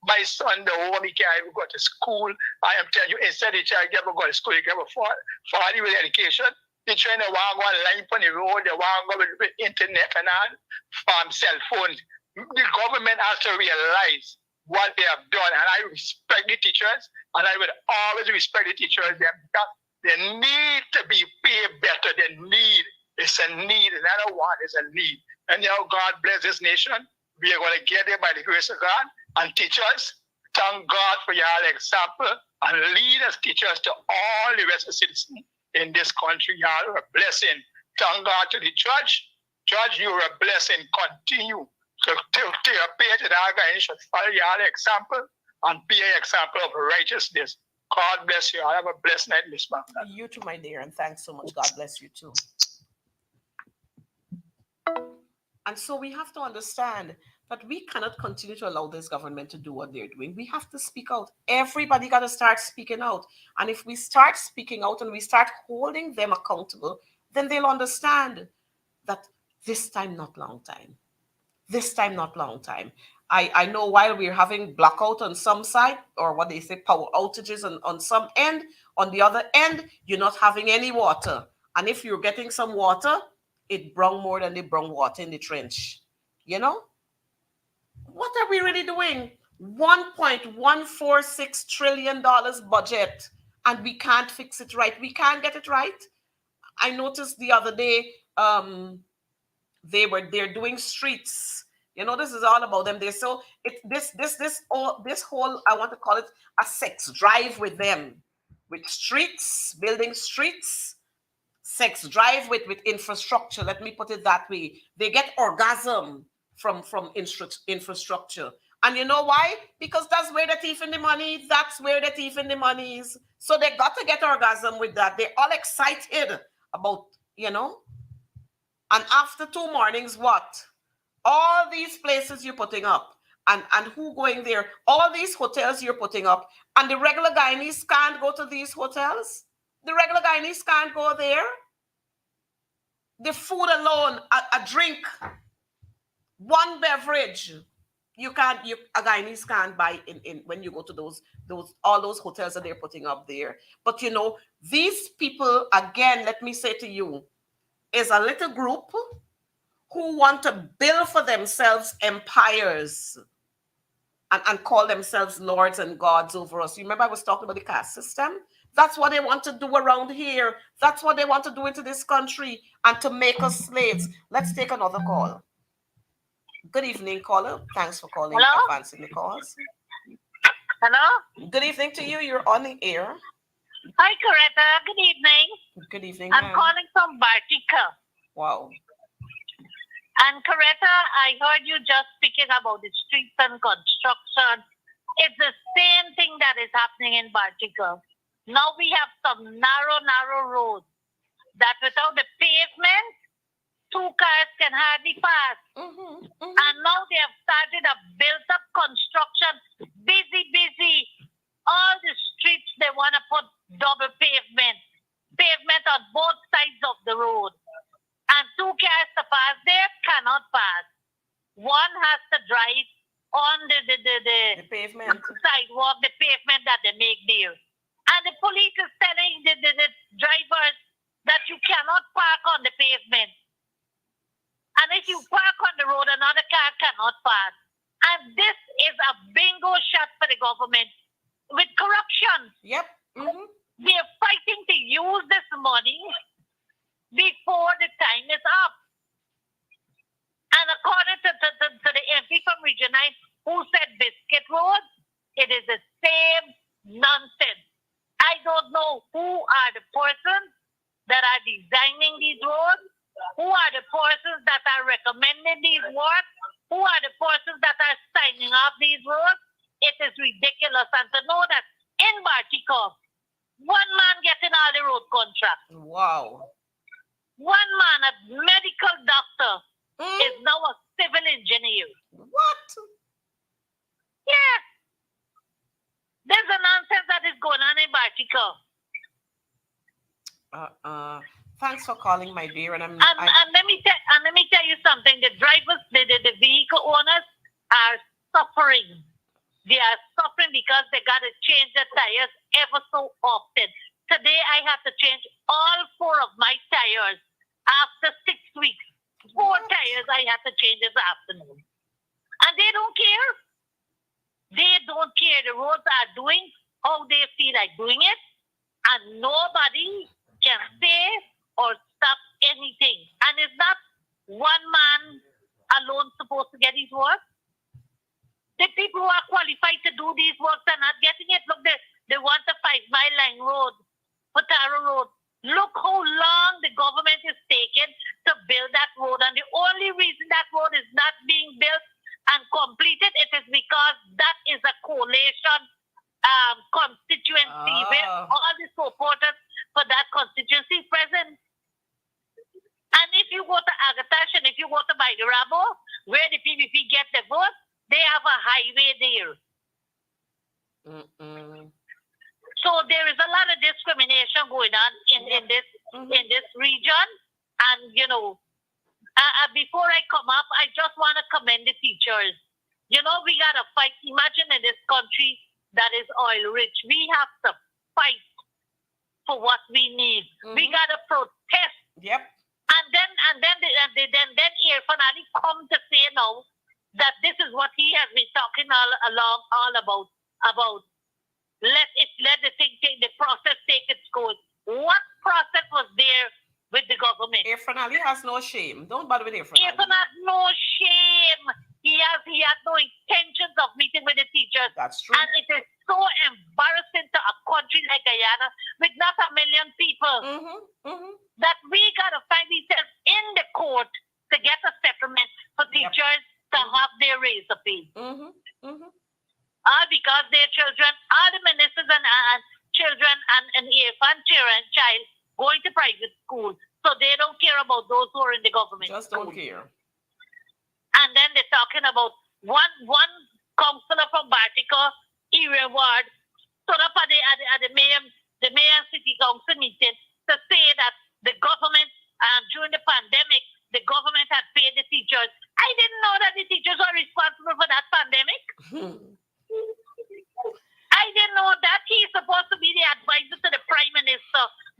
My son, the home, he can't even go to school. I am telling you, instead the child never go to school, he get a 40 with education. They trying to walk on line on the road, they walk on with internet and all, cell phones. The government has to realize what they have done, and I respect the teachers, and I will always respect the teachers. They need to be paid better. It's a need, another one is a need. And now God bless this nation. We are going to get there by the grace of God. And teachers, thank God for your example, and lead us, teachers, to all the rest of the citizens in this country. You are a blessing. Thank God to the judge. Judge, you are a blessing. Continue to your page and I should follow your example and be an example of righteousness. God bless you. I have a blessed night, Miss Magda. You too, my dear, and thanks so much. God bless you too. And so we have to understand that we cannot continue to allow this government to do what they're doing. We have to speak out. Everybody got to start speaking out. And if we start speaking out and we start holding them accountable, then they'll understand that this time, not long time. This time, not long time. I know while we're having blackout on some side, or what they say, power outages on some end, on the other end, you're not having any water. And if you're getting some water, it brung more than they brung water in the trench. You know? What are we really doing? $1.146 trillion budget, and we can't fix it right. We can't get it right. I noticed the other day, they're doing streets. You know, this is all about them. This whole, I want to call it a sex drive with them, with streets, building streets, sex drive with infrastructure. Let me put it that way. They get orgasm from infrastructure. And you know why? Because that's where the thief in the money. That's where the thief in the money is. So they got to get orgasm with that. They're all excited about, And after 2 mornings, what? All these places you're putting up. And who going there? All these hotels you're putting up. And the regular Guyanese can't go to these hotels. The regular Guyanese can't go there. The food alone, a drink. One beverage. You can't, you a Guyanese can't buy in when you go to those all those hotels that they're putting up there. But these people, again, let me say to you, is a little group who want to build for themselves empires and call themselves lords and gods over us. You remember I was talking about the caste system? That's what they want to do around here. That's what they want to do into this country and to make us slaves. Let's take another call. Good evening, caller. Thanks for calling, Hello? advancing the calls. Hello? Good evening to you. You're on the air. Hi, Coretta. Good evening. Good evening, I'm ma'am. calling from Bartica. Wow. And Coretta, I heard you just speaking about the streets and construction. It's the same thing that is happening in Bartica. Now we have some narrow roads that without the pavement, 2 cars can hardly pass. And now they have started a built-up construction, busy. All the streets, they want to put double pavement on both sides of the road. And 2 cars to pass there cannot pass. One has to drive on the pavement sidewalk, the pavement that they make there. And the police is telling the drivers that you cannot park on the pavement. And if you park on the road, another car cannot pass. And this is a bingo shot for the government with corruption. Yep. They're fighting to use this money before the time is up. And according to the MP from Region 9 who said Biscuit Road, it is the same nonsense. I don't know who are the persons that are designing these roads, who are the persons that are recommending these works, who are the persons that are signing off these roads. It is ridiculous. And to know that in Bartica, one man getting all the road contracts. Wow. One man, a medical doctor, is now a civil engineer. What? Yes. There's a nonsense that is going on in Bartica. Thanks for calling, my dear. And let me tell you something. The drivers, the vehicle owners are suffering. They are suffering because they got to change the tires ever so often. Today, I have to change all 4 of my tires after 6 weeks. 4 tires I have to change this afternoon. And they don't care. They don't care. The roads are doing how they feel like doing it. And nobody can say or stop anything. And it's not one man alone supposed to get his work. The people who are qualified to do these works are not getting it. Look, they want a 5-mile line road, Potaro Road. Look how long the government is taking to build that road. And the only reason that road is not being built and completed, it is because that is a coalition constituency where all the supporters for that constituency present. And if you go to Agatash and if you go to Baidarabo, where the PVP get the vote, they have a highway there. So there is a lot of discrimination going on in this region. And, before I come up, I just want to commend the teachers. We got to fight. Imagine in this country that is oil rich, we have to fight for what we need. We got to protest. Yep. And then Irfan Ali come to say now that this is what he has been talking all about. Let the process take its course. What process was there with the government? Irfan Ali has no shame. Don't bother with Irfan Ali. Irfan has no shame. He had no intentions of meeting with the teachers. That's true. And it is so embarrassing to a country like Guyana with not 1 million people that we got to find ourselves in the court to get a settlement for teachers to have their raise a pay. All because their children, all the ministers and children and Irfan child going to private school. So they don't care about those who are in the government. Just don't care. And then they're talking about one councillor from Bartica, Area Ward, stood up at the mayor city council meeting to say that the government, during the pandemic, the government had paid the teachers. I didn't know that the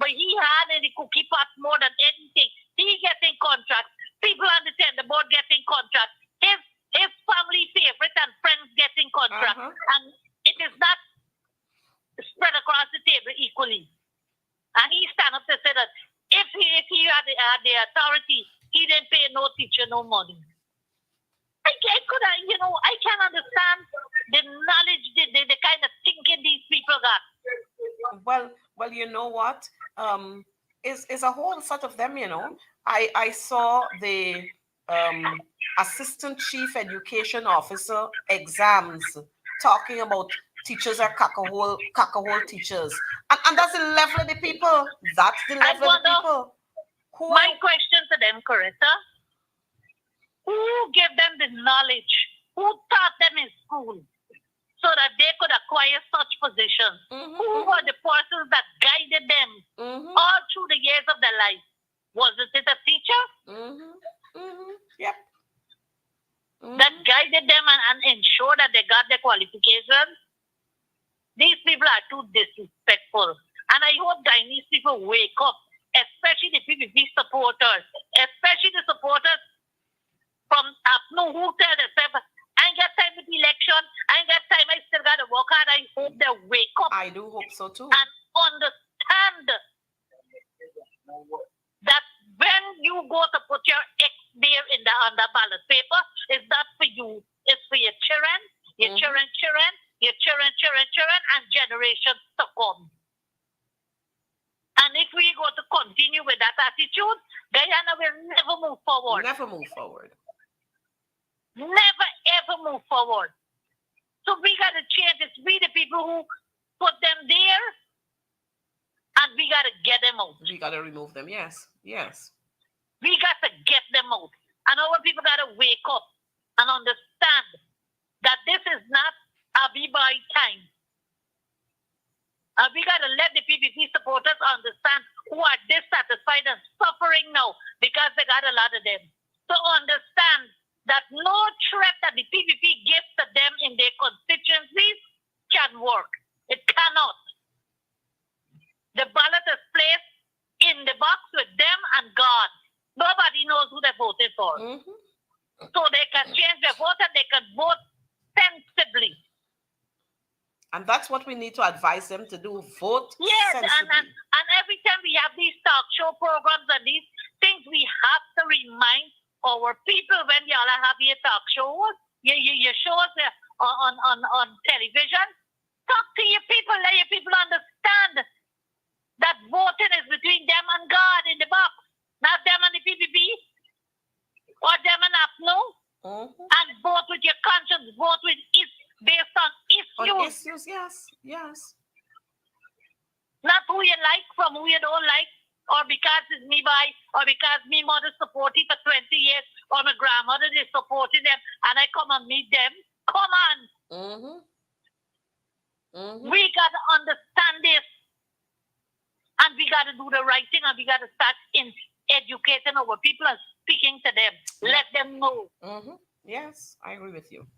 but he had in the cookie pot more than anything. He getting contracts. People on the tender board getting contracts. His family favorite and friends getting contracts. And it is not spread across the table equally. And he stand up to say that if he had the authority, he didn't pay no teacher no money. I can understand the knowledge, the kind of thinking these people got. Well, you know what? Is a whole set of them, I saw the assistant chief education officer exams talking about teachers are cackahole teachers. And that's the level of the people. That's the level of the people. My question to them, Coretta, who gave them the knowledge? Who taught them in school so that they could acquire such positions? Who were the persons that guided them all through the years of their life? Was it a teacher? Yep. That guided them and ensured that they got their qualifications? These people are too disrespectful. And I hope Guyanese people wake up, especially the PPP supporters, especially the supporters from Apno who tell themselves, I ain't got time with the election, I ain't got time, I still got to work hard. I hope they wake up. I do hope so too. And understand that when you go to put your X there on the ballot paper, it's not for you, it's for your children, your children, and generations to come. And if we go to continue with that attitude, Guyana will never move forward. Never move forward. Never ever move forward. So we got to change. It's we the people who put them there, and we got to get them out. We got to remove them. Yes. We got to get them out. And our people got to wake up and understand that this is not a be-by time. And we got to let the PPP supporters understand who are dissatisfied and suffering now because they got a lot of them. So understand that no threat that the PPP gives to them in their constituencies can work. It cannot. The ballot is placed in the box with them and God. Nobody knows who they voted for. So they can change their vote and they can vote sensibly. And that's what we need to advise them to do. Vote sensibly. And every time we have these talk show programs and these things, we have to remind our people when y'all have your talk shows, your shows on television, talk to your people, let your people understand that voting is between them and God in the box, not them and the PPP or them and APNO. And vote with your conscience, vote with based on issues. On issues, yes. Not who you like from who you don't like, or because it's me by, or because me mother supported for 20 years, or my grandmother is supporting them, and I come and meet them. Come on. We got to understand this, and we got to do the right thing, and we got to start in educating our people and speaking to them. Let them know. Yes, I agree with you.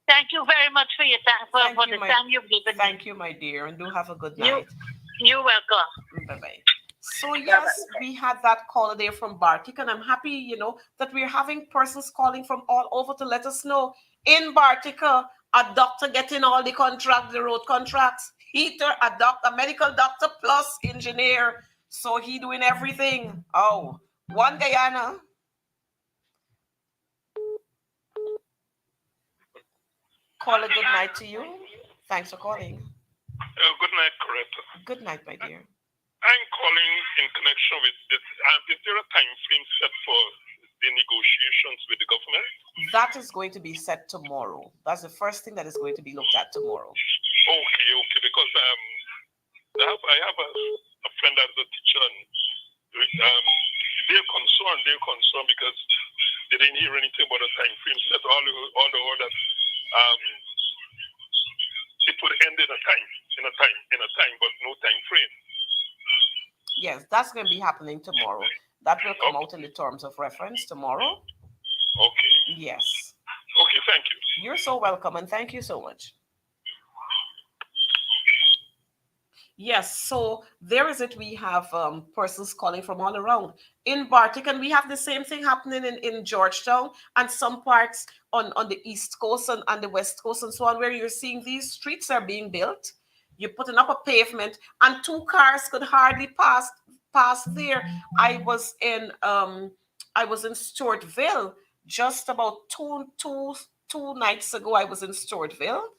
Thank you very much for your time, for the time you've given me. Thank you, my dear, and do have a good night. You're welcome. Bye-bye. So yes, we had that call there from Bartik, and I'm happy, that we're having persons calling from all over to let us know. In Bartik, a doctor getting all the contracts, the road contracts, heater, a medical doctor plus engineer. So he doing everything. Oh, one Guyana. Call a good night to you. Thanks for calling. Good night, Coretta. Good night, my dear. I'm calling in connection with this. Is there a time frame set for the negotiations with the government? That is going to be set tomorrow. That's the first thing that is going to be looked at tomorrow. Okay. Because I have a friend that's a teacher, and they're concerned because they didn't hear anything about a time frame set. All the orders, it would end in a time, but no time frame. Yes, that's going to be happening tomorrow. That will come out in the terms of reference tomorrow. Okay. Yes. Okay, thank you. You're so welcome, and thank you so much. Yes, so there is it. We have persons calling from all around. In Bartik, and we have the same thing happening in Georgetown and some parts on the East Coast and the West Coast and so on, where you're seeing these streets are being built. You're putting up a pavement, and two cars could hardly pass there. I was in Stewartville just about two nights ago. I was in Stewartville,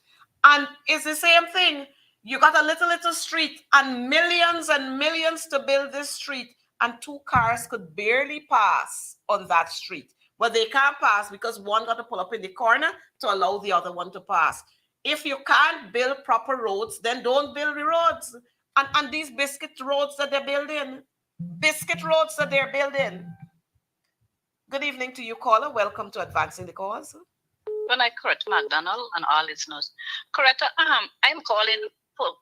and it's the same thing. You got a little street and millions to build this street, and two cars could barely pass on that street. But they can't pass because one got to pull up in the corner to allow the other one to pass. If you can't build proper roads, then don't build the roads. And these biscuit roads that they're building. Good evening to you, caller. Welcome to Advancing the Cause. When I Coretta McDonald and all listeners. Coretta, I'm calling for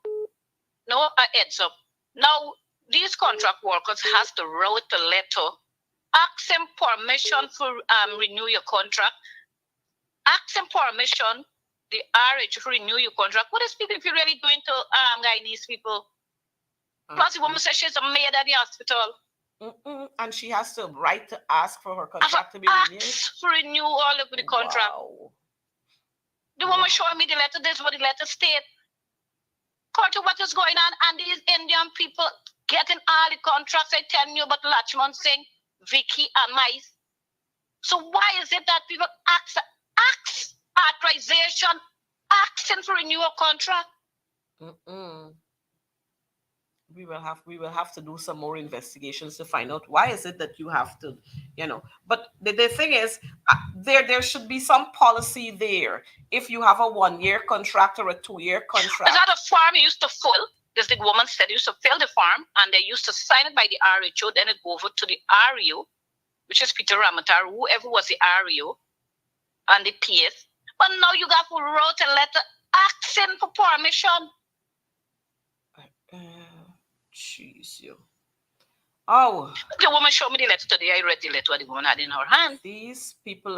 no heads up. Now these contract workers has to write a letter, ask them permission for renew your contract, ask them permission, the RH to renew your contract. What is people if you're really doing to Guyanese people? Plus the woman says she's a maid at the hospital. And she has to right to ask for her contract to be renewed. For renew all of the contract. Wow. The woman showing me the letter. This is what the letter state. According to what is going on, and these Indian people getting all the contracts. I tell you about Lachman Singh, Vicky, and Mice. So why is it that people ask authorization, asking for renew a contract? We will have to do some more investigations to find out why is it that you have to, But the thing is, there should be some policy there. If you have a 1-year contract or a 2-year contract, is that a form you used to fill? Because the woman said you used to fill the form and they used to sign it by the RHO, then it go over to the REO, which is Peter Ramatar, whoever was the REO, and the PS. But now you got to write a letter asking for permission. Jeez, you. Oh, the woman showed me the letter today. I read the letter the woman had in her hand. These people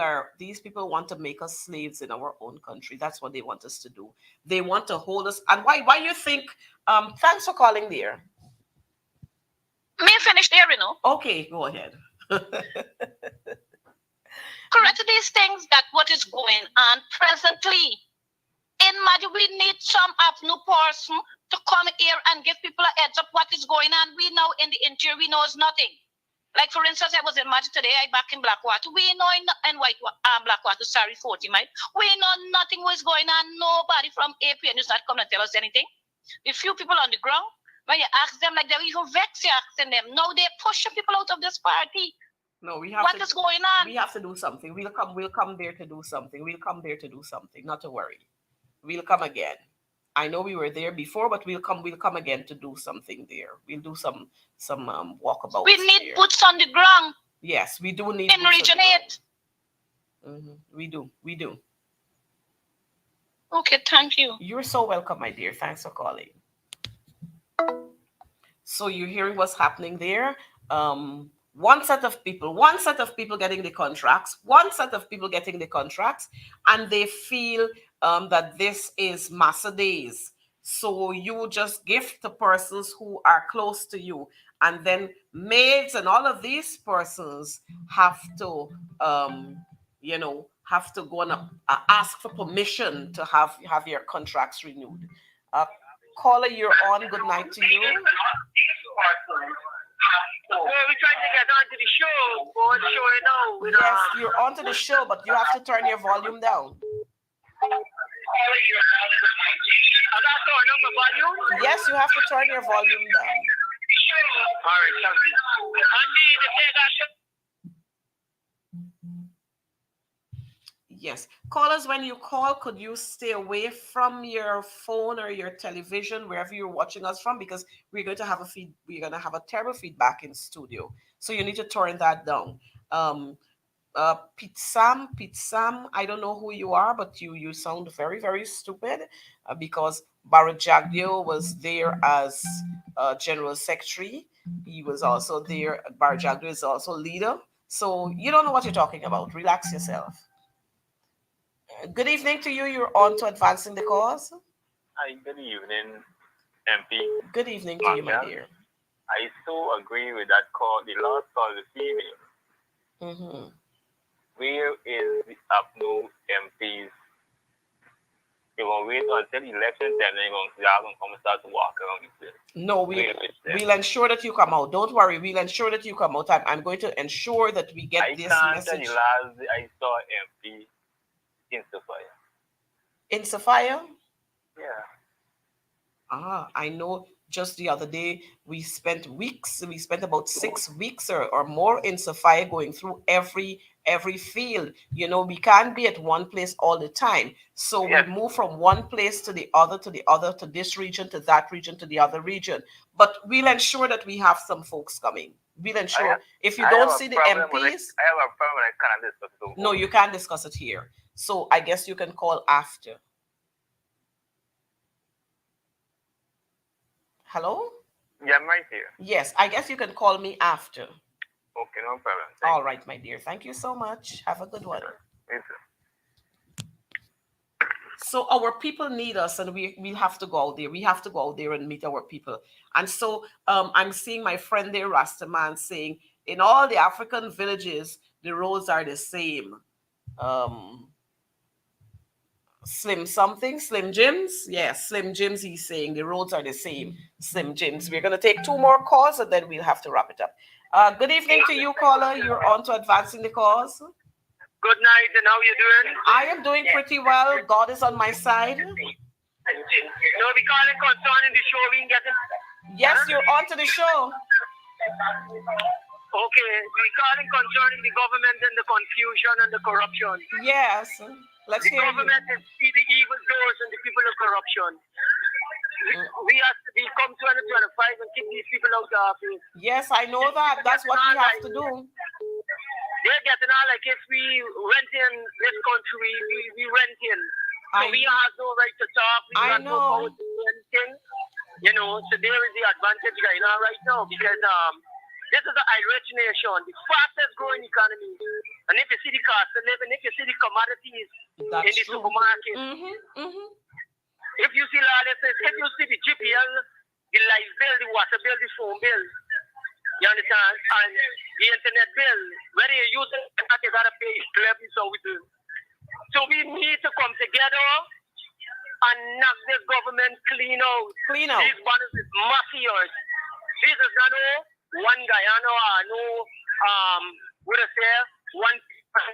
want to make us slaves in our own country. That's what they want us to do. They want to hold us. And why you think? Thanks for calling there. Me finish there, Okay, go ahead. Correct these things that what is going on presently. In Madi, we need some new person to come here and give people a heads up what is going on. We know in the interior, we know nothing. Like for instance, I was in Madi today, I back in Blackwater. We know in Blackwater, 40 miles. We know nothing was going on. Nobody from APN is not coming to tell us anything. The few people on the ground, when you ask them, like they even vex you asking them. No, they're pushing people out of this party. No, we have what is going on? We have to do something. We'll come there to do something. We'll come there to do something. Not to worry. We'll come again. I know we were there before, but we'll come again to do something there. We'll do some walkabouts. We need boots on the ground. Yes, we do need in Region 8. We do. Okay, thank you. You're so welcome, my dear. Thanks for calling. So you're hearing what's happening there. One set of people getting the contracts, and they feel that this is massa days. So you just gift to persons who are close to you, and then maids and all of these persons have to, go and ask for permission to have your contracts renewed. Caller, you're on. Good night to you. We're trying to get onto the show, but Yes, you're onto the show, but you have to turn your volume down. I got to turn on my volume? Yes, you have to turn your volume down. All right, thank you. Yes. Callers, when you call, could you stay away from your phone or your television, wherever you're watching us from, because we're going to have a terrible feedback in studio. So you need to turn that down. Pete Sam, I don't know who you are, but you sound very, very stupid because Barajagdio was there as General Secretary. He was also there. Barajagdio is also leader. So you don't know what you're talking about. Relax yourself. Good evening to you. You're on to Advancing the Cause. Hi, good evening. MP. Good evening to you, my Marcel. dear. I so agree with that call, the last call this evening. Mm-hmm. Where is the APNU MPs? You're going to wait until election time, then y'all going to come and start to walk around the place. No, we'll ensure that you come out. Don't worry, we'll ensure that you come out. I'm going to ensure that we get I this can't tell message. you last I saw MP in Sophia. In Sophia? Yeah. I know just the other day we spent about 6 weeks or more in Sophia going through every field. You know, we can't be at one place all the time. So Yes. we move from one place to the other, to this region, to that region, to the other region. But we'll ensure that we have some folks coming. We'll ensure if you don't see the MPs. I have a problem I can't discuss it. No, you can't discuss it here. So I guess you can call after. Hello? Yeah, I'm right here. Yes, I guess you can call me after. Okay, no problem. All right, my dear. Thank you so much. Have a good one. Yes, So our people need us, and we'll have to go out there. We have to go out there and meet our people. And so I'm seeing my friend there, Rastaman, saying in all the African villages, the roads are the same. Slim Jims. Yes, Slim Jims, he's saying the roads are the same. Slim Jims. We're going to take 2 more calls and then we'll have to wrap it up. Good evening to you, caller. You're on to Advancing the Cause. Good night, and how you doing? I am doing pretty well. God is on my side. No, we calling concerning the show we get it. Yes, you're on to the show. Okay, we calling concerning the government and the confusion and the corruption. Yes, let's hear you. The government is see the evil doers and the people of corruption. We have to become 2025 and keep these people out of office. Yes, I know that. That's what we have to do. They're getting all like if we rent in this country, we rent in. So we have no right to talk. We have no power to do anything. You know, so there is the advantage right now, because this is an Irish nation, the fastest growing economy. And if you see the cost of living, if you see the commodities in the supermarket, if you see lawlessness, if you see the GPL, the light bill, the water bill, the phone bill, you understand? And the internet bill, whether you use it or not, you got to pay it clearly, so we do. So we need to come together and knock this government clean out. These banners is mafias. This is not one Guyana or no, what I say, one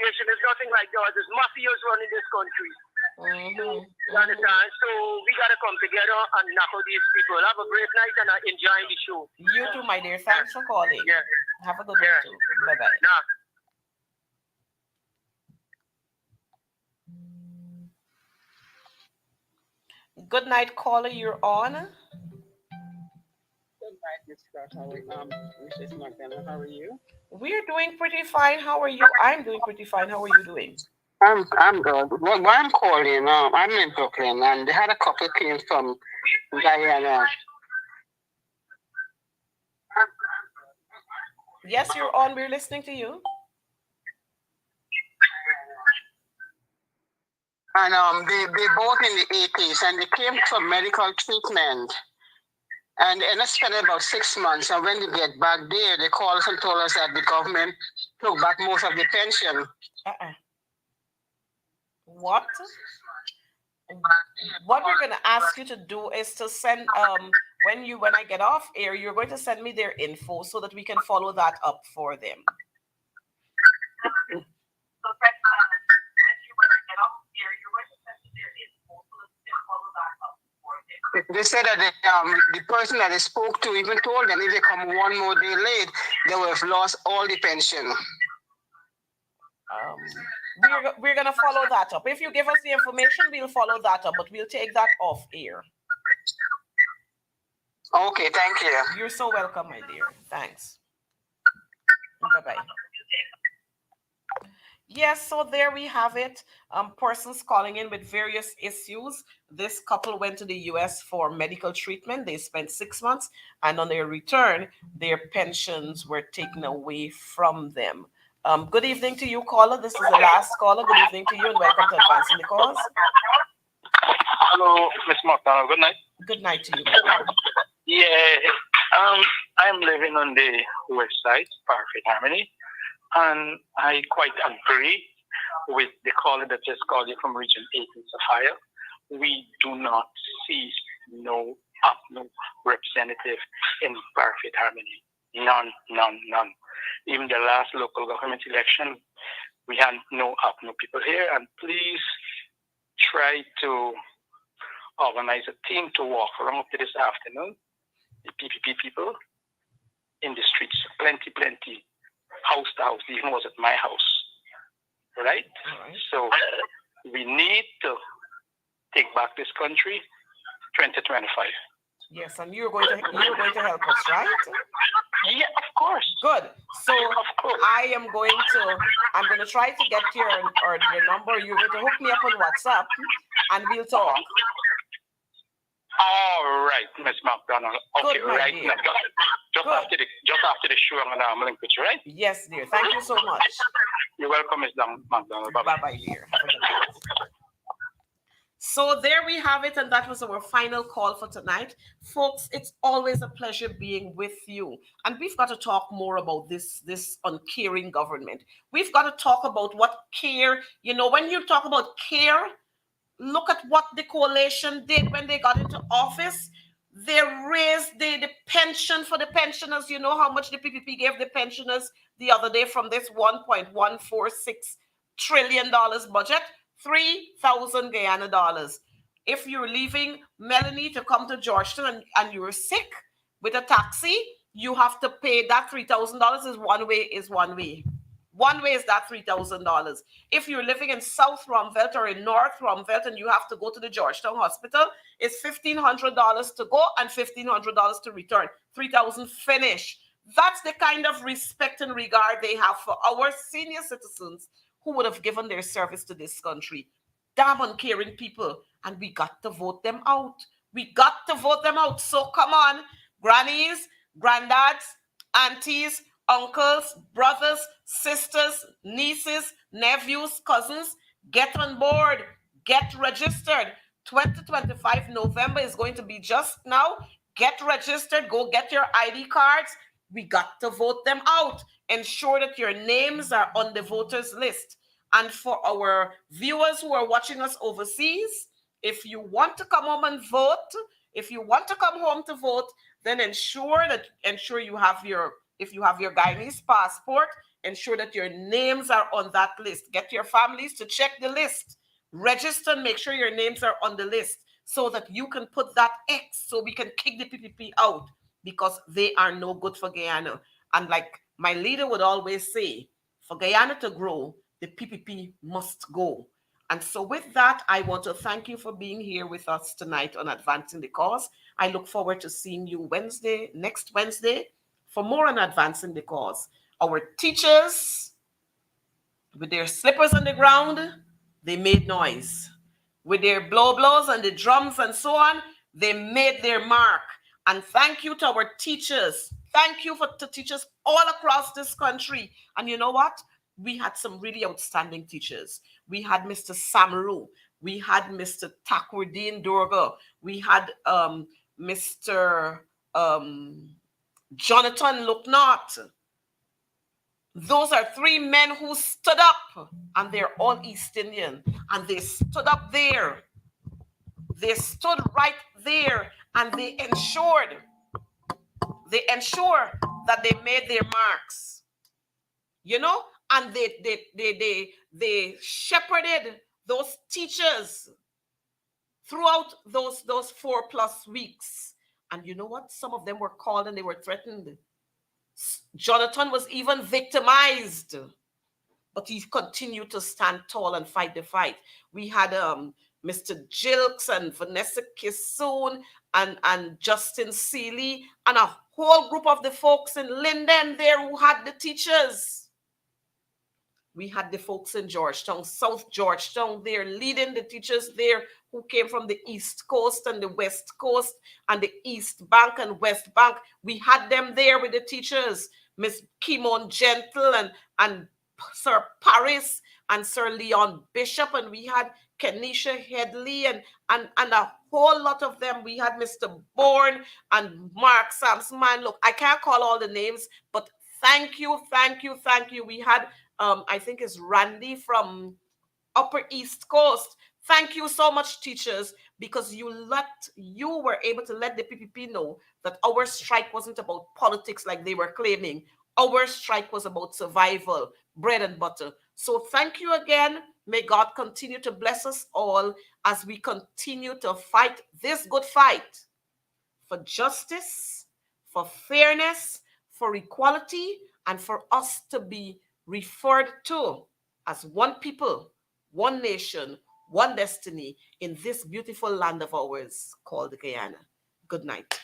nation. There's nothing like that. There's mafias running this country. You understand? So we got to come together and knock out these people. Have a great night and enjoy the show. You too, my dear. Thanks for calling. Yeah. Have a good one too. Bye-bye. Nah. Good night, caller. You're on. Good night, Miss Scott. Mrs. McDonald, how are you? We're doing pretty fine. How are you? I'm doing pretty fine. How are you doing? I'm good. Well, I'm calling. I'm in Brooklyn, and they had a couple came from Guyana. Yes, you're on. We're listening to you. And they both in the 80s, and they came for medical treatment. And they ended up spending about 6 months. And when they get back there, they called us and told us that the government took back most of the pension. What? What we're going to ask you to do is to send when I get off air, you're going to send me their info so that we can follow that up for them. They said that the person that they spoke to even told them if they come one more day late, they will have lost all the pension. We're going to follow that up. If you give us the information, we'll follow that up, but we'll take that off air. Okay, thank you. You're so welcome, my dear. Thanks. Bye-bye. Yes, so there we have it. Persons calling in with various issues. This couple went to the U.S. for medical treatment. They spent 6 months, and on their return, their pensions were taken away from them. Good evening to you, caller. This is the last caller. Good evening to you, and welcome to Advancing the Cause. Hello, Miss McDonald. Good night. Good night to you. Yeah, I'm living on the west side, Perfect Harmony, and I quite agree with the caller that just called you from Region 8 in Sapphire. We do not see no APNU representative in Perfect Harmony. None, none, none. Even the last local government election, we had no APNU people here, and please try to organize a team to walk around up to this afternoon. The PPP people in the streets, plenty, house to house, even was at my house, right? So we need to take back this country 2025. Yes, and you're going to help us, right? Yeah, of course. Good. So of course. I'm going to try to get your number. You're going to hook me up on WhatsApp, and we'll talk. All right, Miss McDonald. Okay, good, right dear. now. Just after the show, I'm gonna link with you, right? Yes, dear. Thank you so much. You're welcome, Miss McDonald. Bye bye, dear. So there we have it, and that was our final call for tonight. Folks, it's always a pleasure being with you. And we've got to talk more about this uncaring government. We've got to talk about what care, when you talk about care, look at what the coalition did when they got into office. They raised the pension for the pensioners. You know how much the PPP gave the pensioners the other day from this $1.146 trillion budget? 3,000 Guyana dollars. If you're leaving Melanie to come to Georgetown and you're sick with a taxi, you have to pay that $3,000 is one way. One way is that $3,000. If you're living in South Romvelt or in North Romvelt and you have to go to the Georgetown Hospital, it's $1,500 to go and $1,500 to return. $3,000 finish. That's the kind of respect and regard they have for our senior citizens who would have given their service to this country. Damn uncaring people. And we got to vote them out. So come on, grannies, granddads, aunties, uncles, brothers, sisters, nieces, nephews, cousins, get on board, get registered. 2025 November is going to be just now. Get registered, go get your ID cards. We got to vote them out. Ensure that your names are on the voters list. And for our viewers who are watching us overseas, if you want to come home and vote, then ensure you have your, if you have your Guyanese passport, ensure that your names are on that list. Get your families to check the list. Register, make sure your names are on the list so that you can put that X so we can kick the PPP out because they are no good for Guyana. And like my leader would always say, for Guyana to grow, the PPP must go. And so with that, I want to thank you for being here with us tonight on Advancing the Cause. I look forward to seeing you next Wednesday, for more on Advancing the Cause. Our teachers, with their slippers on the ground, they made noise. With their blows and the drums and so on, they made their mark. And thank you to our teachers. Thank you to teachers all across this country. And you know what? We had some really outstanding teachers. We had Mr. Samaru. We had Mr. Takwardine Durga. We had Mr. Jonathan Looknot. Those are three men who stood up, and they're all East Indian. And they stood up there. They stood right there, and they ensured that they made their marks. And they shepherded those teachers throughout those 4+ weeks. And you know what? Some of them were called and they were threatened. Jonathan was even victimized, but he continued to stand tall and fight the fight. We had Mr. Jilks and Vanessa Kissoon and Justin Seeley and a whole group of the folks in Linden there who had the teachers. We had the folks in Georgetown, South Georgetown there, leading the teachers there who came from the East Coast and the West Coast and the East Bank and West Bank. We had them there with the teachers, Miss Kimon Gentle and Sir Paris and Sir Leon Bishop, and we had Kenisha Headley and a whole lot of them. We had Mr. Bourne and Mark Samsman. Look, I can't call all the names, but thank you, thank you, thank you. We had, I think it's Randy from Upper East Coast. Thank you so much, teachers, because you were able to let the PPP know that our strike wasn't about politics like they were claiming. Our strike was about survival, bread and butter. So thank you again. May God continue to bless us all as we continue to fight this good fight for justice, for fairness, for equality, and for us to be referred to as one people, one nation, one destiny in this beautiful land of ours called Guyana. Good night.